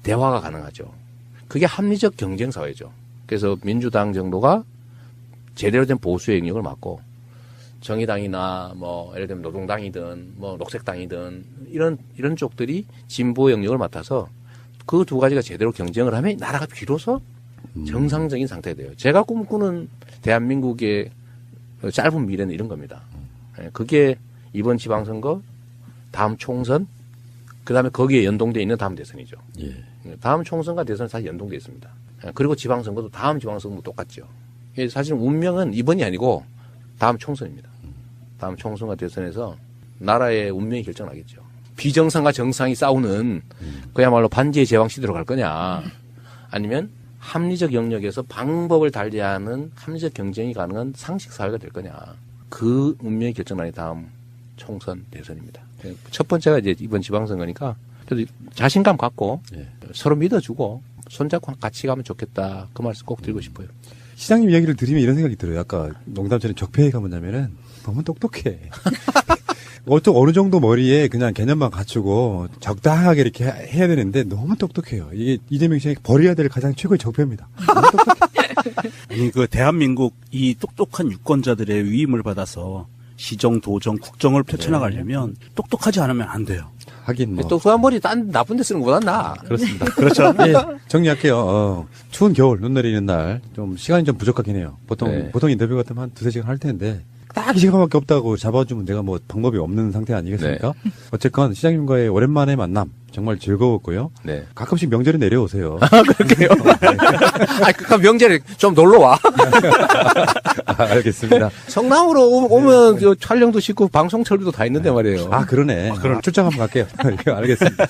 대화가 가능하죠. 그게 합리적 경쟁 사회죠. 그래서 민주당 정도가 제대로 된 보수의 영역을 맡고 정의당이나 뭐 예를 들면 노동당이든 뭐 녹색당이든 이런 쪽들이 진보 영역을 맡아서 그 두 가지가 제대로 경쟁을 하면 나라가 비로소 정상적인 상태가 돼요. 제가 꿈꾸는 대한민국의 짧은 미래는 이런 겁니다. 그게 이번 지방선거, 다음 총선, 그 다음에 거기에 연동되어 있는 다음 대선이죠. 예. 다음 총선과 대선은 사실 연동되어 있습니다. 그리고 지방선거도 다음 지방선거도 똑같죠. 사실 운명은 이번이 아니고 다음 총선입니다. 다음 총선과 대선에서 나라의 운명이 결정나겠죠. 비정상과 정상이 싸우는 그야말로 반지의 제왕 시대로 갈 거냐, 아니면 합리적 영역에서 방법을 달리하는 합리적 경쟁이 가능한 상식 사회가 될 거냐. 그 운명이 결정나는 다음 총선 대선입니다. 첫 번째가 이제 이번 지방선거니까 그래도 자신감 갖고 서로 믿어주고 손잡고 같이 가면 좋겠다. 그 말씀 꼭 드리고 싶어요. 시장님 이야기를 들으면 이런 생각이 들어요. 아까 농담처럼 적폐가 뭐냐면은 너무 똑똑해. 어느 정도 머리에 그냥 개념만 갖추고 적당하게 이렇게 해야 되는데 너무 똑똑해요. 이게 이재명 시장이 버려야 될 가장 최고의 적폐입니다. 너무 똑똑해. 아니, 그 대한민국 이 똑똑한 유권자들의 위임을 받아서 시정, 도정, 국정을 펼쳐나가려면 똑똑하지 않으면 안 돼요. 하긴 뭐. 똑똑한 머리 딴 나쁜 데 쓰는 것보다 나. 그렇습니다. 그렇죠. 예, 정리할게요. 추운 겨울, 눈 내리는 날, 좀 시간이 좀 부족하긴 해요. 보통 인터뷰 같으면 한 2-3시간 할 텐데, 딱 이 시간밖에 없다고 잡아주면 내가 뭐 방법이 없는 상태 아니겠습니까? 네. 어쨌건 시장님과의 오랜만에 만남, 정말 즐거웠고요. 네. 가끔씩 명절에 내려오세요. 그럴게요. 그럼 명절에 좀 놀러 와. 알겠습니다. 성남으로 오면 촬영도 쉽고 방송 처리도 다 있는데 말이에요. 그러네. 출장 한번 갈게요. 알겠습니다.